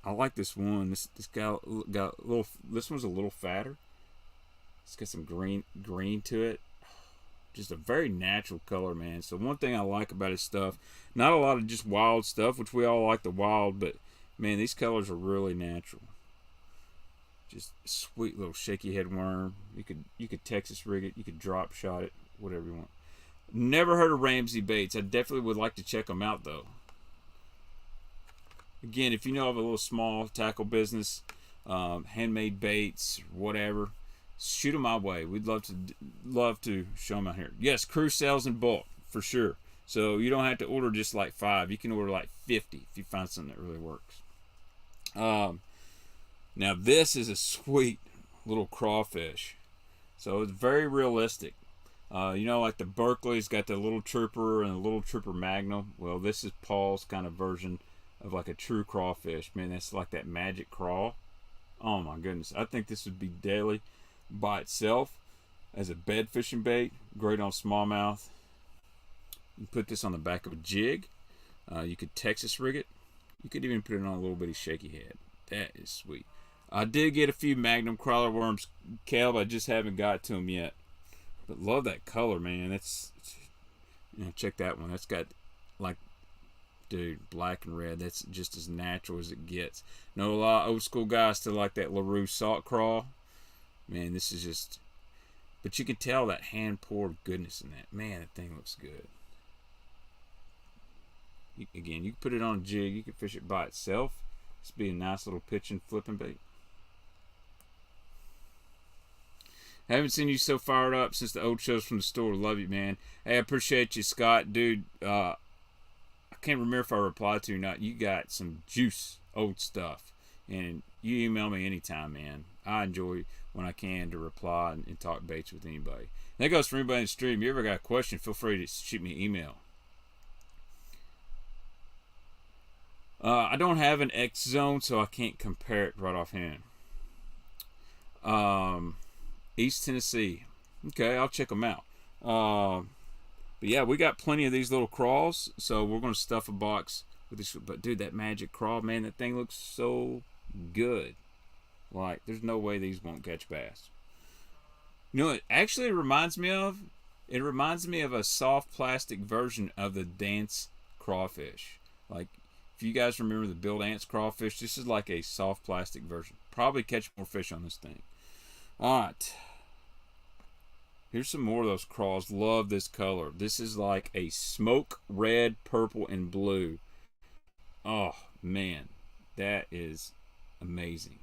I like this one. This guy got a little. This one's a little fatter. It's got some green to it. Just a very natural color, man. So one thing I like about his stuff, not a lot of just wild stuff, which we all like the wild, but man, these colors are really natural. Just a sweet little shaky head worm. You could Texas rig it. You could drop shot it. Whatever you want. Never heard of Ramsey baits. I definitely would like to check them out though. Again, if you know of a little small tackle business, handmade baits, whatever, shoot them my way. We'd love to show them out here. Yes, Crew sells in bulk for sure. So you don't have to order just like 5. You can order like 50 if you find something that really works. Now this is a sweet little crawfish. So it's very realistic. You know, like the Berkeley's got the little trooper and the little trooper magnum. Well, this is Paul's kind of version of like a true crawfish. Man, that's like that magic crawl. Oh my goodness. I think this would be deadly by itself as a bed fishing bait. Great on smallmouth. You put this on the back of a jig. You could Texas rig it. You could even put it on a little bitty shaky head. That is sweet. I did get a few Magnum crawler worms, Caleb. I just haven't got to them yet. But love that color, man. It's check that one. That's got, like, dude, black and red. That's just as natural as it gets. Know a lot of old school guys still like that LaRue salt crawl. Man, this is just... But you can tell that hand-poured goodness in that. Man, that thing looks good. Again, you can put it on a jig. You can fish it by itself. This would be a nice little pitching, flipping bait. Haven't seen you so fired up since the old shows from the store. Love you, man. Hey, I appreciate you, Scott. Dude, I can't remember if I replied to you or not. You got some juice, old stuff. And you email me anytime, man. I enjoy when I can to reply and talk baits with anybody. And that goes for anybody in the stream. If you ever got a question, feel free to shoot me an email. I don't have an X zone, so I can't compare it right offhand. East Tennessee. Okay, I'll check them out. But yeah, we got plenty of these little crawls, so we're going to stuff a box with this. But dude, that magic crawl, man, that thing looks so good. Like, there's no way these won't catch bass. You know, it actually reminds me of? It reminds me of a soft plastic version of the dance crawfish. Like, if you guys remember the Build Ants crawfish, this is like a soft plastic version. Probably catch more fish on this thing. Alright. Here's some more of those crawls. Love this color. This is like a smoke red, purple, and blue. Oh, man. That is amazing.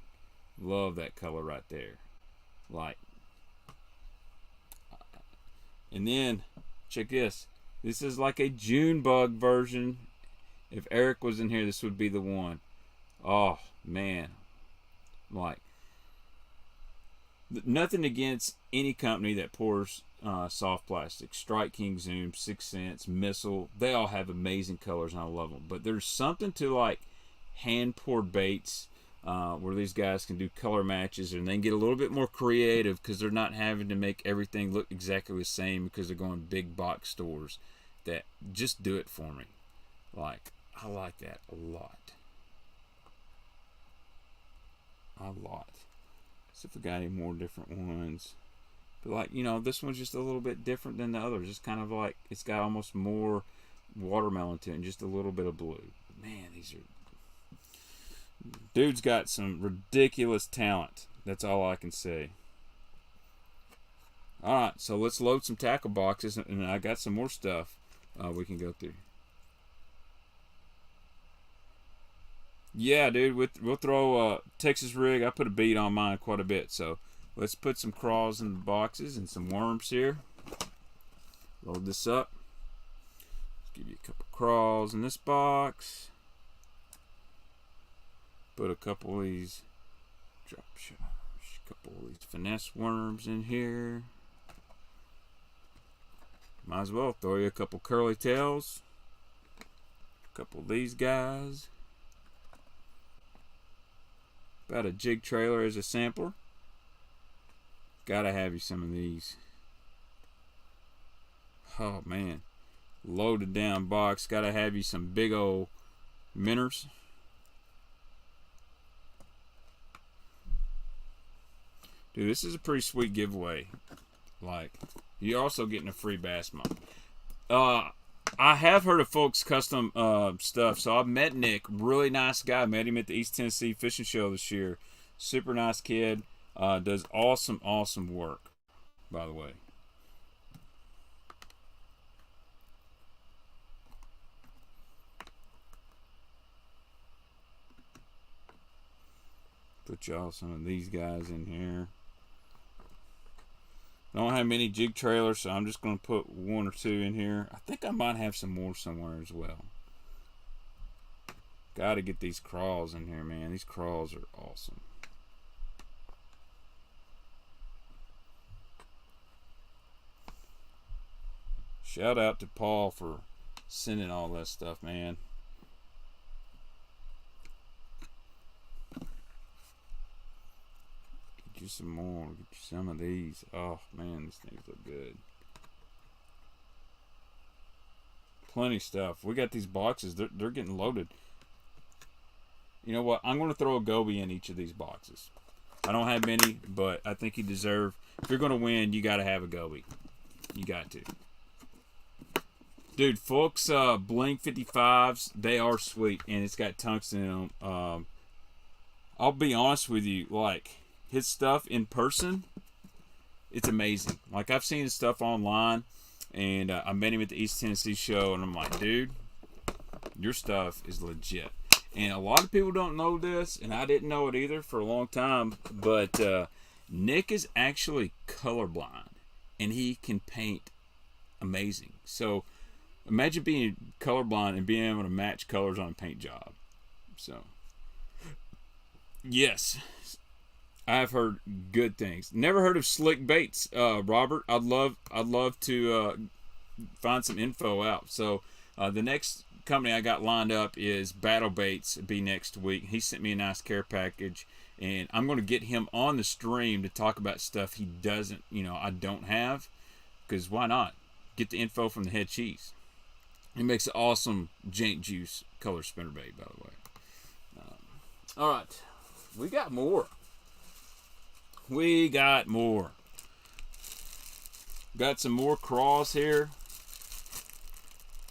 Love that color right there. Like. And then, check this. This is like a June bug version. If Eric was in here, this would be the one. Oh, man. Like, nothing against any company that pours soft plastic. Strike King, Zoom, 6 Cents, Missile. They all have amazing colors, and I love them. But there's something to, like, hand-poured baits where these guys can do color matches, and they can get a little bit more creative because they're not having to make everything look exactly the same because they're going big box stores that just do it for me. Like, I like that a lot. A lot. See if we got any more different ones. But like, you know, this one's just a little bit different than the others. It's kind of like, it's got almost more watermelon to it and just a little bit of blue. But man, these are... Dude's got some ridiculous talent. That's all I can say. Alright, so let's load some tackle boxes, and I got some more stuff we can go through. Yeah, dude, we'll throw a Texas rig. I put a bead on mine quite a bit, so let's put some crawls in the boxes and some worms here. Load this up. Let's give you a couple crawls in this box. Put a couple of these couple of these finesse worms in here. Might as well throw you a couple curly tails. A couple of these guys. Got a jig trailer as a sampler. Gotta have you some of these. Oh man. Loaded down box. Gotta have you some big old minnows. Dude, this is a pretty sweet giveaway. Like, you're also getting a free bass mug. I have heard of folks' custom stuff. So I've met Nick, really nice guy. Met him at the East Tennessee Fishing Show this year. Super nice kid. Does awesome work, by the way. Put y'all some of these guys in here. I don't have many jig trailers, so I'm just going to put one or two in here. I think I might have some more somewhere as well. Got to get these crawls in here, man. These crawls are awesome. Shout out to Paul for sending all that stuff, man. Get you some more. Get you some of these. Oh man, these things look good. Plenty of stuff. We got these boxes. They're getting loaded. You know what? I'm going to throw a goby in each of these boxes. I don't have many, but I think you deserve. If you're going to win, you got to have a goby. You got to. Dude, Fuchs Blink 55s, they are sweet, and it's got tungsten in them. I'll be honest with you, like, his stuff in person, it's amazing. Like, I've seen his stuff online, and I met him at the East Tennessee show, and I'm like, dude, your stuff is legit. And a lot of people don't know this, and I didn't know it either for a long time, but Nick is actually colorblind, and he can paint amazing. So imagine being colorblind and being able to match colors on a paint job. So, yes, I've heard good things. Never heard of Slick Baits, Robert. I'd love to find some info out. So the next company I got lined up is Battle Baits. It'll be next week. He sent me a nice care package, and I'm going to get him on the stream to talk about stuff he doesn't, I don't have, because why not? Get the info from the head cheese. He makes an awesome jank juice color spinnerbait, by the way. All right, we got more. Got some more craws here.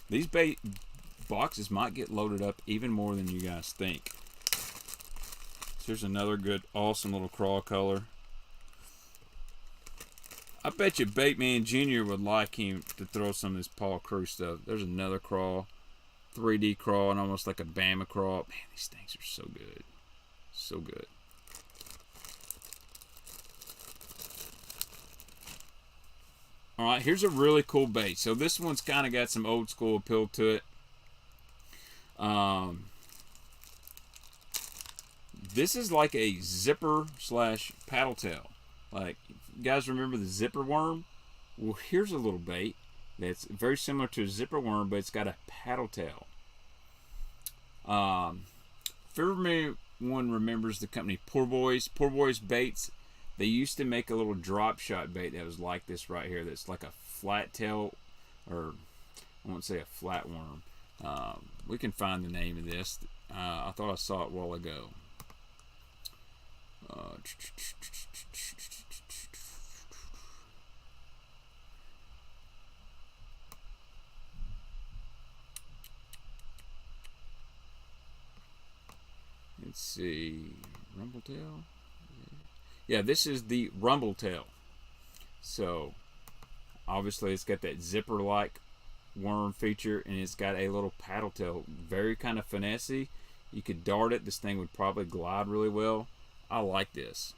These bait boxes might get loaded up even more than you guys think. So here's another good, awesome little craw color. I bet you Baitman Jr. would like him to throw some of this Paul Crew stuff. There's another craw, 3D craw, and almost like a Bama craw. Man, these things are so good. So good. All right, here's a really cool bait. So this one's kind of got some old school appeal to it. This is like a zipper / paddle tail. Like, you guys remember the zipper worm? Well, here's a little bait that's very similar to a zipper worm, but it's got a paddle tail. If everyone remembers the company Poor Boys Baits, they used to make a little drop shot bait that was like this right here. That's like a flat tail, or I won't say a flat worm. We can find the name of this. I thought I saw it a while ago. Let's see. Rumbletail? Yeah, this is the Rumbletail. So, obviously it's got that zipper-like worm feature, and it's got a little paddle tail. Very kind of finessey. You could dart it. This thing would probably glide really well. I like this.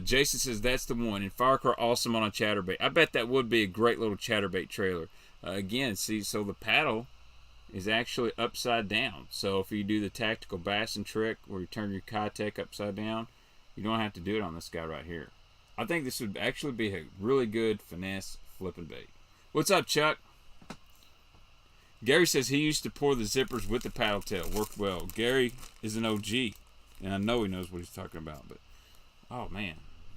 Jason says that's the one. And Firecraw awesome on a chatterbait. I bet that would be a great little chatterbait trailer. Again, see, so the paddle is actually upside down. So if you do the tactical bassin trick where you turn your Kitech upside down, you don't have to do it on this guy right here. I think this would actually be a really good finesse flipping bait. What's up, Chuck? Gary says he used to pour the zippers with the paddle tail. Worked well. Gary is an OG, and I know he knows what he's talking about. But, oh, man,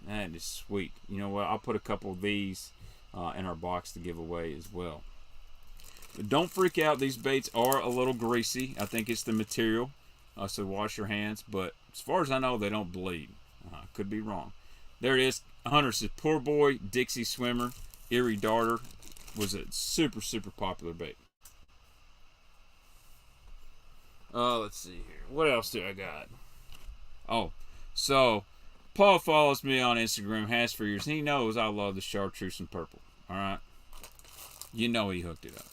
that is sweet. You know what? I'll put a couple of these in our box to give away as well. But don't freak out. These baits are a little greasy. I think it's the material, so wash your hands. But as far as I know, they don't bleed. Could be wrong. There it is. Hunter says, Poor Boy, Dixie Swimmer, Erie Darter was a super, super popular bait. Let's see here. What else do I got? Oh, so Paul follows me on Instagram, has for years. He knows I love the chartreuse and purple. All right? You know he hooked it up.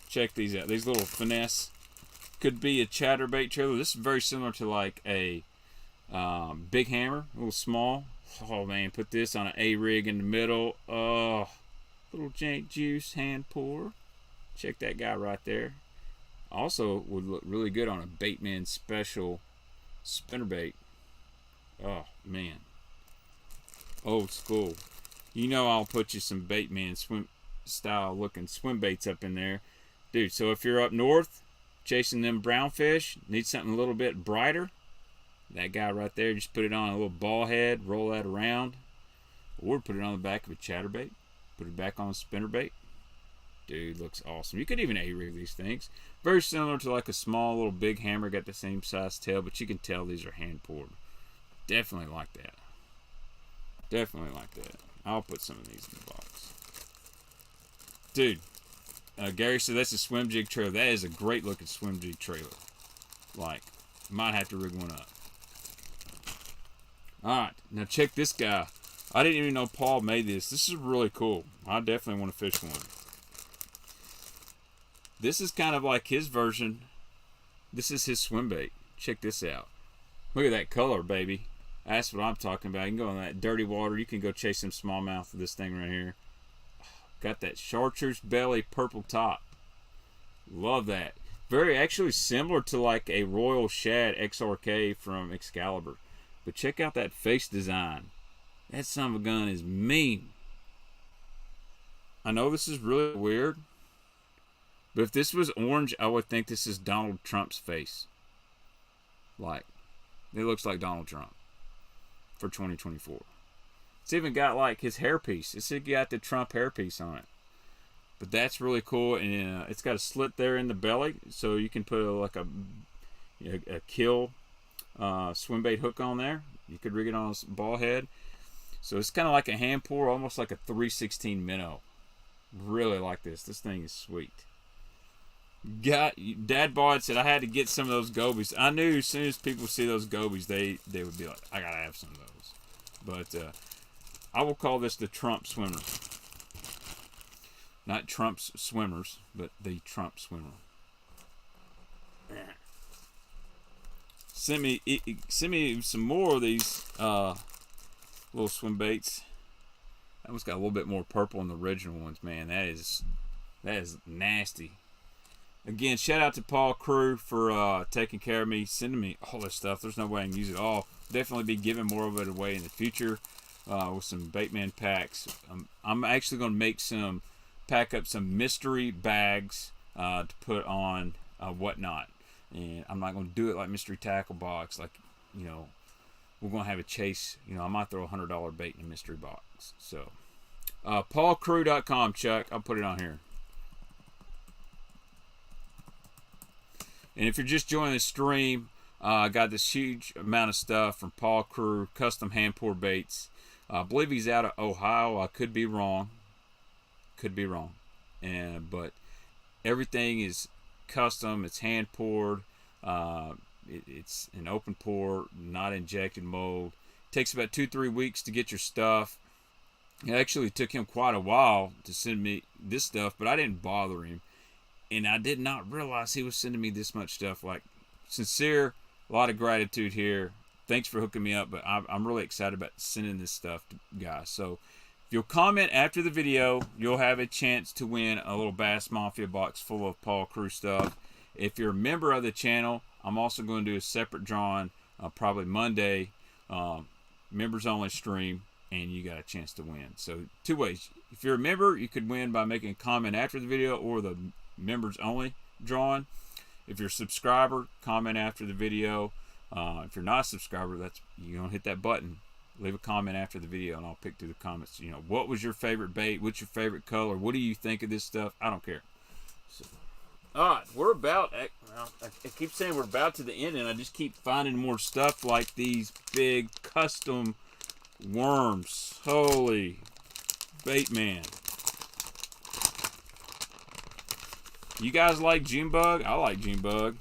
Check these out. These little finesse could be a chatterbait trailer. This is very similar to like a big hammer, a little small. Oh, man, put this on an A-rig in the middle. Oh, little jank juice hand pour. Check that guy right there. Also would look really good on a Baitman special spinnerbait. Oh, man. Old school. You know I'll put you some Baitman swim style looking swim baits up in there. Dude, so if you're up north chasing them brownfish, need something a little bit brighter, that guy right there, just put it on a little ball head, roll that around, or put it on the back of a chatterbait, put it back on a spinnerbait. Dude, looks awesome. You could even A-rig these things. Very similar to like a small little big hammer. Got the same size tail, but you can tell these are hand poured. Definitely like that. Definitely like that. I'll put some of these in the box. Dude, Gary said that's a swim jig trailer. That is a great looking swim jig trailer. Like, might have to rig one up. Alright, now check this guy. I didn't even know Paul made this. This is really cool. I definitely want to fish one. This is kind of like his version. This is his swim bait. Check this out. Look at that color, baby. That's what I'm talking about. You can go in that dirty water. You can go chase some smallmouth with this thing right here. Got that chartreuse belly purple top. Love that. Very actually similar to like a Royal Shad XRK from Excalibur. But check out that face design. That son of a gun is mean. I know this is really weird. But if this was orange, I would think this is Donald Trump's face. Like, it looks like Donald Trump for 2024. It's even got like his hairpiece. It's got the Trump hairpiece on it. But that's really cool, and it's got a slit there in the belly, so you can put like a kill swim bait hook on there. You could rig it on a ball head. So it's kind of like a hand pour, almost like a 316 minnow. Really like this. This thing is sweet. Dad bought it, said I had to get some of those gobies. I knew as soon as people see those gobies, they would be like, I gotta have some of those. But I will call this the Trump swimmer. Not Trump's swimmers, but the Trump swimmer. Send me some more of these little swim baits. That one's got a little bit more purple than the original ones, man. That is nasty. Again, shout out to Paul Crew for taking care of me, sending me all this stuff. There's no way I can use it all. Definitely be giving more of it away in the future with some Baitman packs. I'm actually going to pack up some mystery bags to put on whatnot. And I'm not going to do it like mystery tackle box. Like, you know, we're going to have a chase. You know, I might throw a $100 bait in a mystery box. So, paulcrew.com, Chuck. I'll put it on here. And if you're just joining the stream, I got this huge amount of stuff from Paul Crew, custom hand pour baits. I believe he's out of Ohio. I could be wrong. But everything is custom. It's hand poured. It's an open pour, not injected mold. It takes about 2-3 weeks to get your stuff. It actually took him quite a while to send me this stuff, but I didn't bother him. And I did not realize he was sending me this much stuff. Like, sincere, a lot of gratitude here. Thanks for hooking me up, but I'm really excited about sending this stuff to guys. So, if you'll comment after the video, you'll have a chance to win a little Bass Mafia box full of Paul Crew stuff. If you're a member of the channel, I'm also going to do a separate drawing, probably Monday, members only stream, and you got a chance to win. So, 2 ways. If you're a member, you could win by making a comment after the video or the members only drawing. If you're a subscriber, comment after the video. If you're not a subscriber, you're gonna hit that button, leave a comment after the video, and I'll pick through the comments. You know, what was your favorite bait? What's your favorite color? What do you think of this stuff? I don't care. So, all right, we're about. I keep saying we're about to the end, and I just keep finding more stuff like these big custom worms. Holy Baitman! You guys like June bug? I like June bug.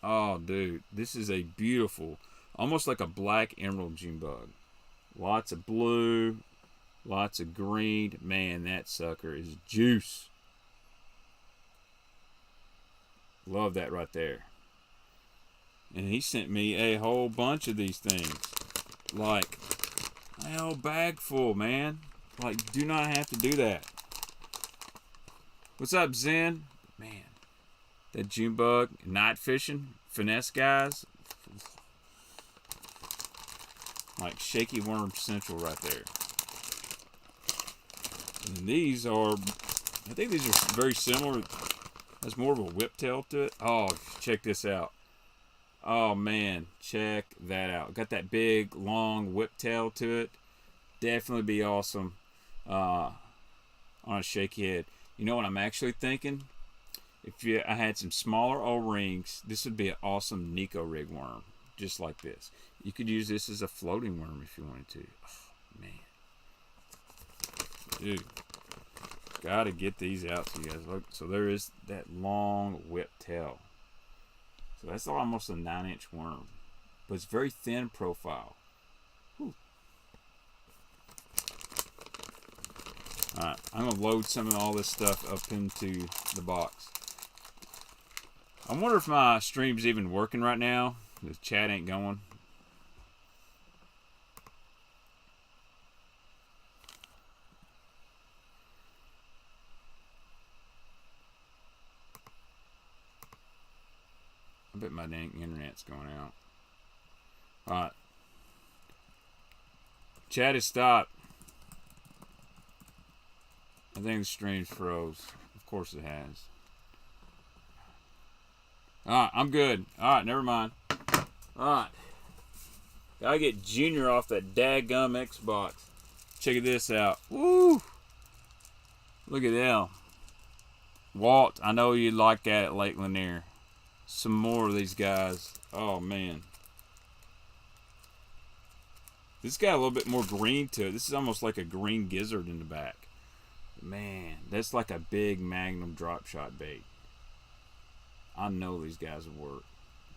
Oh, dude, this is a beautiful, almost like a black emerald June bug. Lots of blue, lots of green. Man, that sucker is juice. Love that right there. And he sent me a whole bunch of these things. Like, a whole bag full, man. Like, do not have to do that. What's up, Zen? Man, that June bug, night fishing, finesse guys. Like shaky worm central right there. And these are, I think these are very similar. There's more of a whiptail to it. Oh, check this out. Oh man, check that out. Got that big, long whiptail to it. Definitely be awesome on a shaky head. You know what I'm actually thinking? If I had some smaller O-rings, this would be an awesome Nico rig worm, just like this. You could use this as a floating worm if you wanted to. Oh, man. Dude. Gotta get these out to you guys. Look, so there is that long whip tail. So that's almost a 9-inch worm. But it's very thin profile. Whew. Alright, I'm going to load some of all this stuff up into the box. I wonder if my stream's even working right now. The chat ain't going. I bet my dang internet's going out. Alright. Chat has stopped. I think the stream's froze. Of course it has. Alright, I'm good. Alright, never mind. Alright. Gotta get Junior off that daggum Xbox. Check this out. Woo! Look at them. Walt, I know you like that at Lake Lanier. Some more of these guys. Oh, man. This got a little bit more green to it. This is almost like a green gizzard in the back. Man, that's like a big Magnum drop shot bait. I know these guys will work.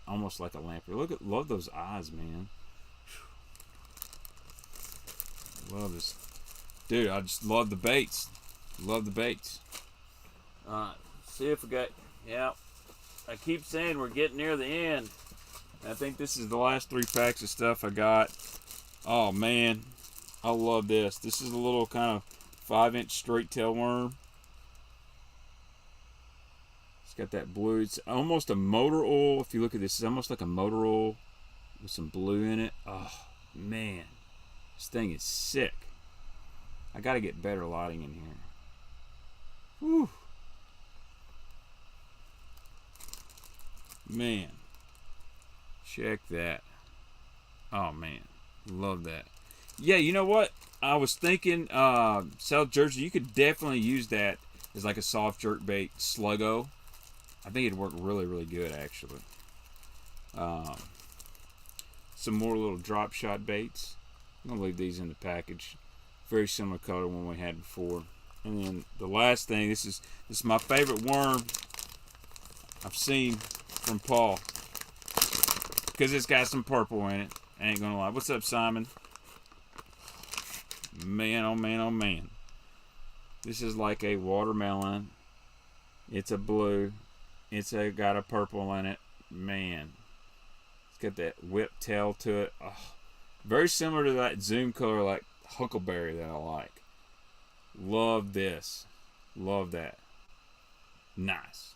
Almost like a lamprey. Love those eyes, man. Love this. Dude, I just love the baits. Love the baits. Alright, see if we got... Yeah. I keep saying we're getting near the end. I think this is the last 3 packs of stuff I got. Oh, man. I love this. This is a little kind of 5-inch straight tail worm. It's got that blue. It's almost a motor oil. If you look at this, it's almost like a motor oil with some blue in it. Oh, man. This thing is sick. I got to get better lighting in here. Whew. Man. Check that. Oh, man. Love that. Yeah, you know what? I was thinking South Jersey, you could definitely use that as like a soft jerk bait sluggo. I think it'd work really, really good, actually. Some more little drop shot baits. I'm going to leave these in the package. Very similar color to one we had before. And then the last thing, this is my favorite worm I've seen from Paul. Because it's got some purple in it. I ain't going to lie. What's up, Simon? Man, oh man, oh man. This is like a watermelon. It's a blue. It's got a purple in it. Man. It's got that whip tail to it. Oh, very similar to that zoom color like huckleberry that I like. Love this. Love that. Nice.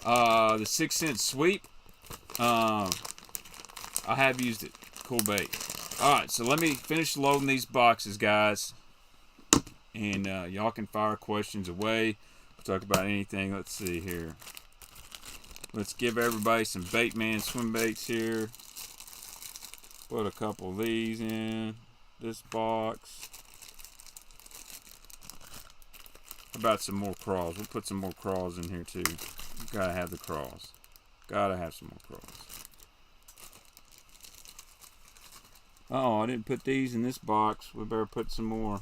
The 6-cent sweep. I have used it. Cool bait. Alright, so let me finish loading these boxes, guys. And y'all can fire questions away. We'll talk about anything. Let's see here. Let's give everybody some Baitman swim baits here. Put a couple of these in this box. How about some more crawls? We'll put some more crawls in here too. Gotta have the crawls. Gotta have some more crawls. Oh, I didn't put these in this box. We better put some more.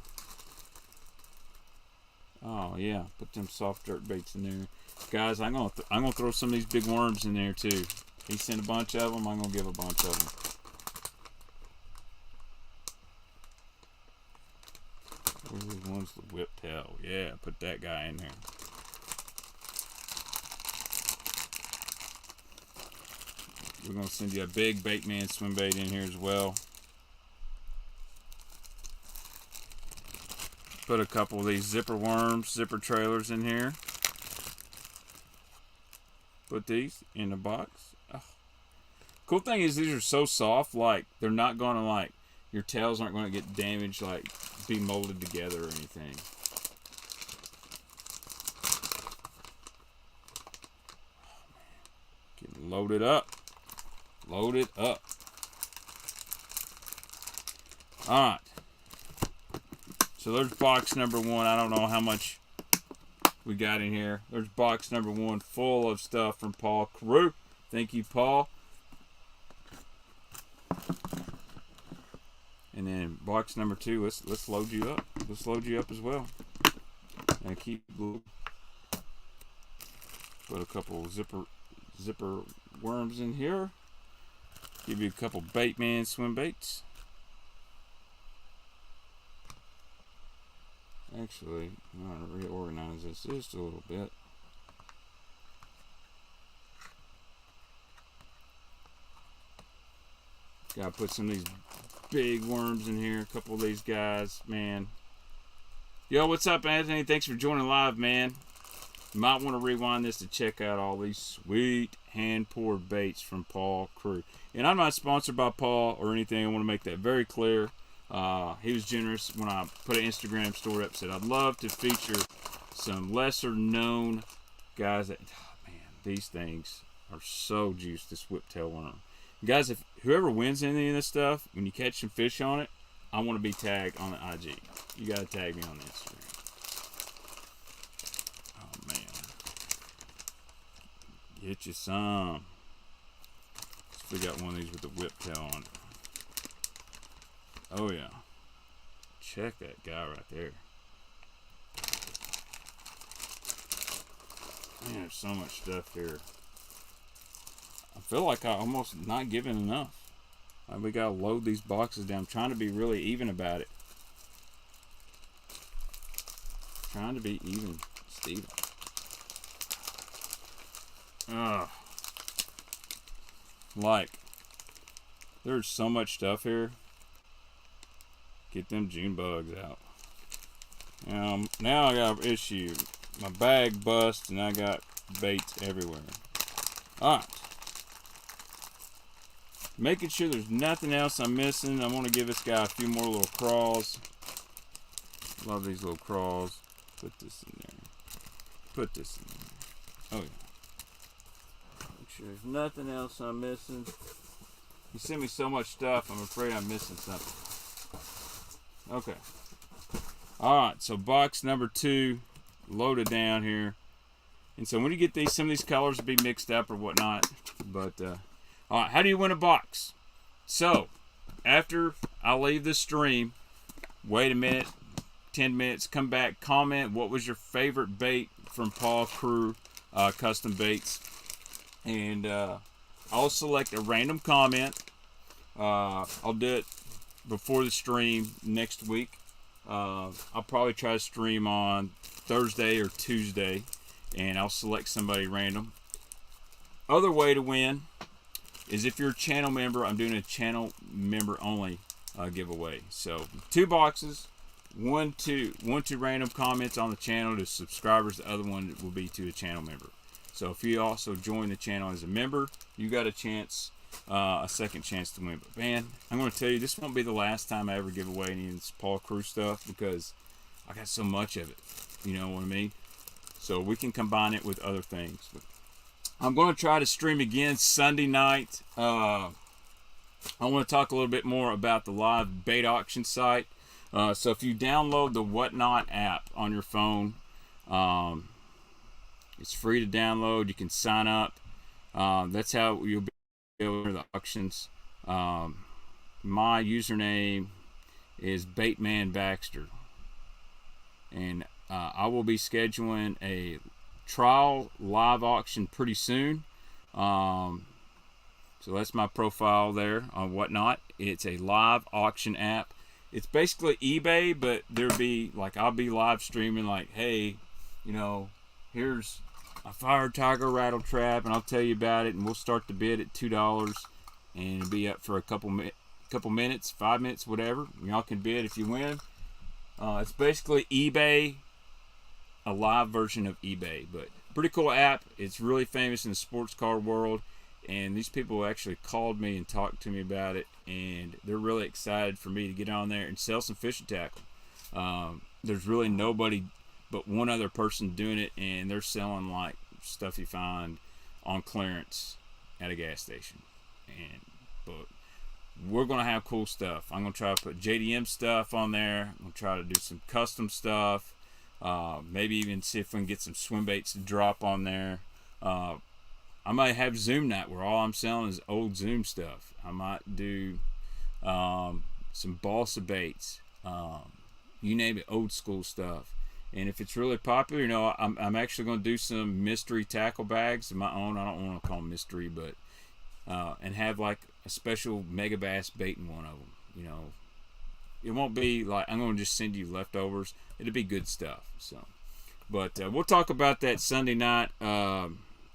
Oh yeah, put them soft jerk baits in there, guys. I'm gonna throw some of these big worms in there too. He sent a bunch of them. I'm gonna give a bunch of them. Ooh, one's the whip tail. Yeah, put that guy in there. We're gonna send you a big Baitman swim bait in here as well. Put a couple of these zipper worms, zipper trailers in here. Put these in the box. Oh. Cool thing is these are so soft, like they're not gonna like, your tails aren't gonna get damaged, like be molded together or anything. Get loaded up. Load it up. Alright. So there's box number one. I don't know how much we got in here. There's box number one full of stuff from Paul Carew. Thank you, Paul. And then box number two, let's load you up. Let's load you up as well. And keep put a couple zipper worms in here. Give you a couple Baitman swim baits. Actually, I'm going to reorganize this just a little bit. Gotta put some of these big worms in here. A couple of these guys, man. Yo, what's up, Anthony? Thanks for joining live, man. You might want to rewind this to check out all these sweet hand-poured baits from Paul Carew. And I'm not sponsored by Paul or anything. I want to make that very clear. He was generous when I put an Instagram story up. Said I'd love to feature some lesser-known guys. That, oh, man, these things are so juiced. This whiptail worm, guys. If whoever wins any of this stuff, when you catch some fish on it, I want to be tagged on the IG. You gotta tag me on Instagram. Oh man, get you some. Still got one of these with the whiptail on it. Oh yeah, check that guy right there. Man, there's so much stuff here. I feel like I'm almost not giving enough. We gotta load these boxes down. I'm trying to be really even about it. Trying to be even, Steven. Like, there's so much stuff here. Get them June bugs out. Now I got an issue. My bag bust and I got baits everywhere. Alright. Making sure there's nothing else I'm missing. I want to give this guy a few more little crawls. Love these little crawls. Put this in there. Put this in there. Oh yeah. Make sure there's nothing else I'm missing. You send me so much stuff, I'm afraid I'm missing something. Okay. Alright, so box number two loaded down here. And so when you get these, some of these colors will be mixed up or whatnot. But alright, how do you win a box? So, after I leave the stream, wait a minute, 10 minutes, come back, comment what was your favorite bait from Paul Carew Custom Baits. And I'll select a random comment. I'll do it before the stream next week. I'll probably try to stream on Thursday or Tuesday, and I'll select somebody random. Other way to win is if you're a channel member. I'm doing a channel member only giveaway. So 2 boxes, one to random comments on the channel to subscribers. The other one will be to a channel member. So if you also join the channel as a member, you got a chance, a second chance to win. But man, I'm going to tell you, this won't be the last time I ever give away any of this Paul Carew stuff because I got so much of it. You know what I mean? So we can combine it with other things. But I'm going to try to stream again Sunday night. I want to talk a little bit more about the live bait auction site. So if you download the Whatnot app on your phone, it's free to download. You can sign up. That's how you'll be able to enter the auctions. My username is Baitman Baxter, and I will be scheduling a trial live auction pretty soon. So that's my profile there on Whatnot. It's a live auction app. It's basically eBay, but there'll be like, I'll be live streaming like, hey, you know, here's a fire tiger rattle trap, and I'll tell you about it, and we'll start the bid at $2, and it'll be up for a couple minutes, 5 minutes, whatever. Y'all can bid if you win. It's basically eBay, a live version of eBay, but pretty cool app. It's really famous in the sports car world, and these people actually called me and talked to me about it, and they're really excited for me to get on there and sell some fishing tackle. There's really nobody but one other person doing it, and they're selling like stuff you find on clearance at a gas station. But we're going to have cool stuff. I'm going to try to put JDM stuff on there. I'm going to try to do some custom stuff. Maybe even see if we can get some swim baits to drop on there. I might have Zoom night where all I'm selling is old Zoom stuff. I might do some balsa baits. You name it, old school stuff. And if it's really popular, you know, I'm actually going to do some mystery tackle bags of my own. I don't want to call them mystery, but and have like a special mega bass bait in one of them. You know, it won't be like I'm going to just send you leftovers. It'll be good stuff. So, but we'll talk about that Sunday night.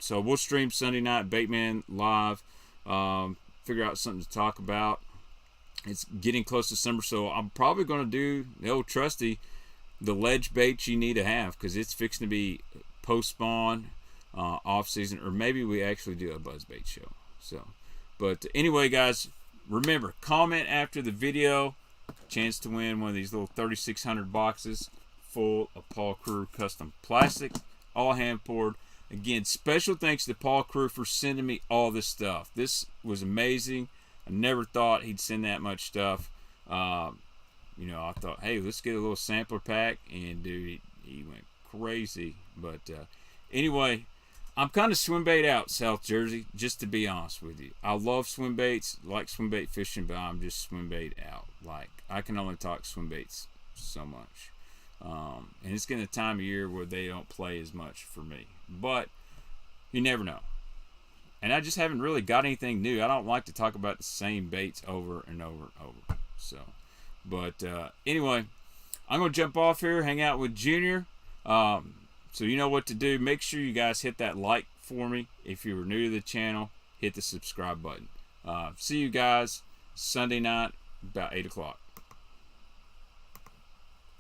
So we'll stream Sunday night, Baitman live. Figure out something to talk about. It's getting close to summer, so I'm probably going to do the old trusty, the ledge baits you need to have, because it's fixing to be post-spawn, off-season, or maybe we actually do a buzzbait show. So, but anyway, guys, remember, comment after the video. Chance to win one of these little 3,600 boxes full of Paul Crew custom plastic, all hand poured. Again, special thanks to Paul Crew for sending me all this stuff. This was amazing. I never thought he'd send that much stuff. You know, I thought, hey, let's get a little sampler pack. And, dude, he went crazy. But anyway, I'm kind of swim bait out, South Jersey, just to be honest with you. I love swim baits, like swim bait fishing, but I'm just swim bait out. Like, I can only talk swim baits so much. And it's getting a time of year where they don't play as much for me. But you never know. And I just haven't really got anything new. I don't like to talk about the same baits over and over and over. So, but anyway, I'm going to jump off here, hang out with Junior. So you know what to do. Make sure you guys hit that like for me. If you were new to the channel, hit the subscribe button. See you guys Sunday night about 8 o'clock.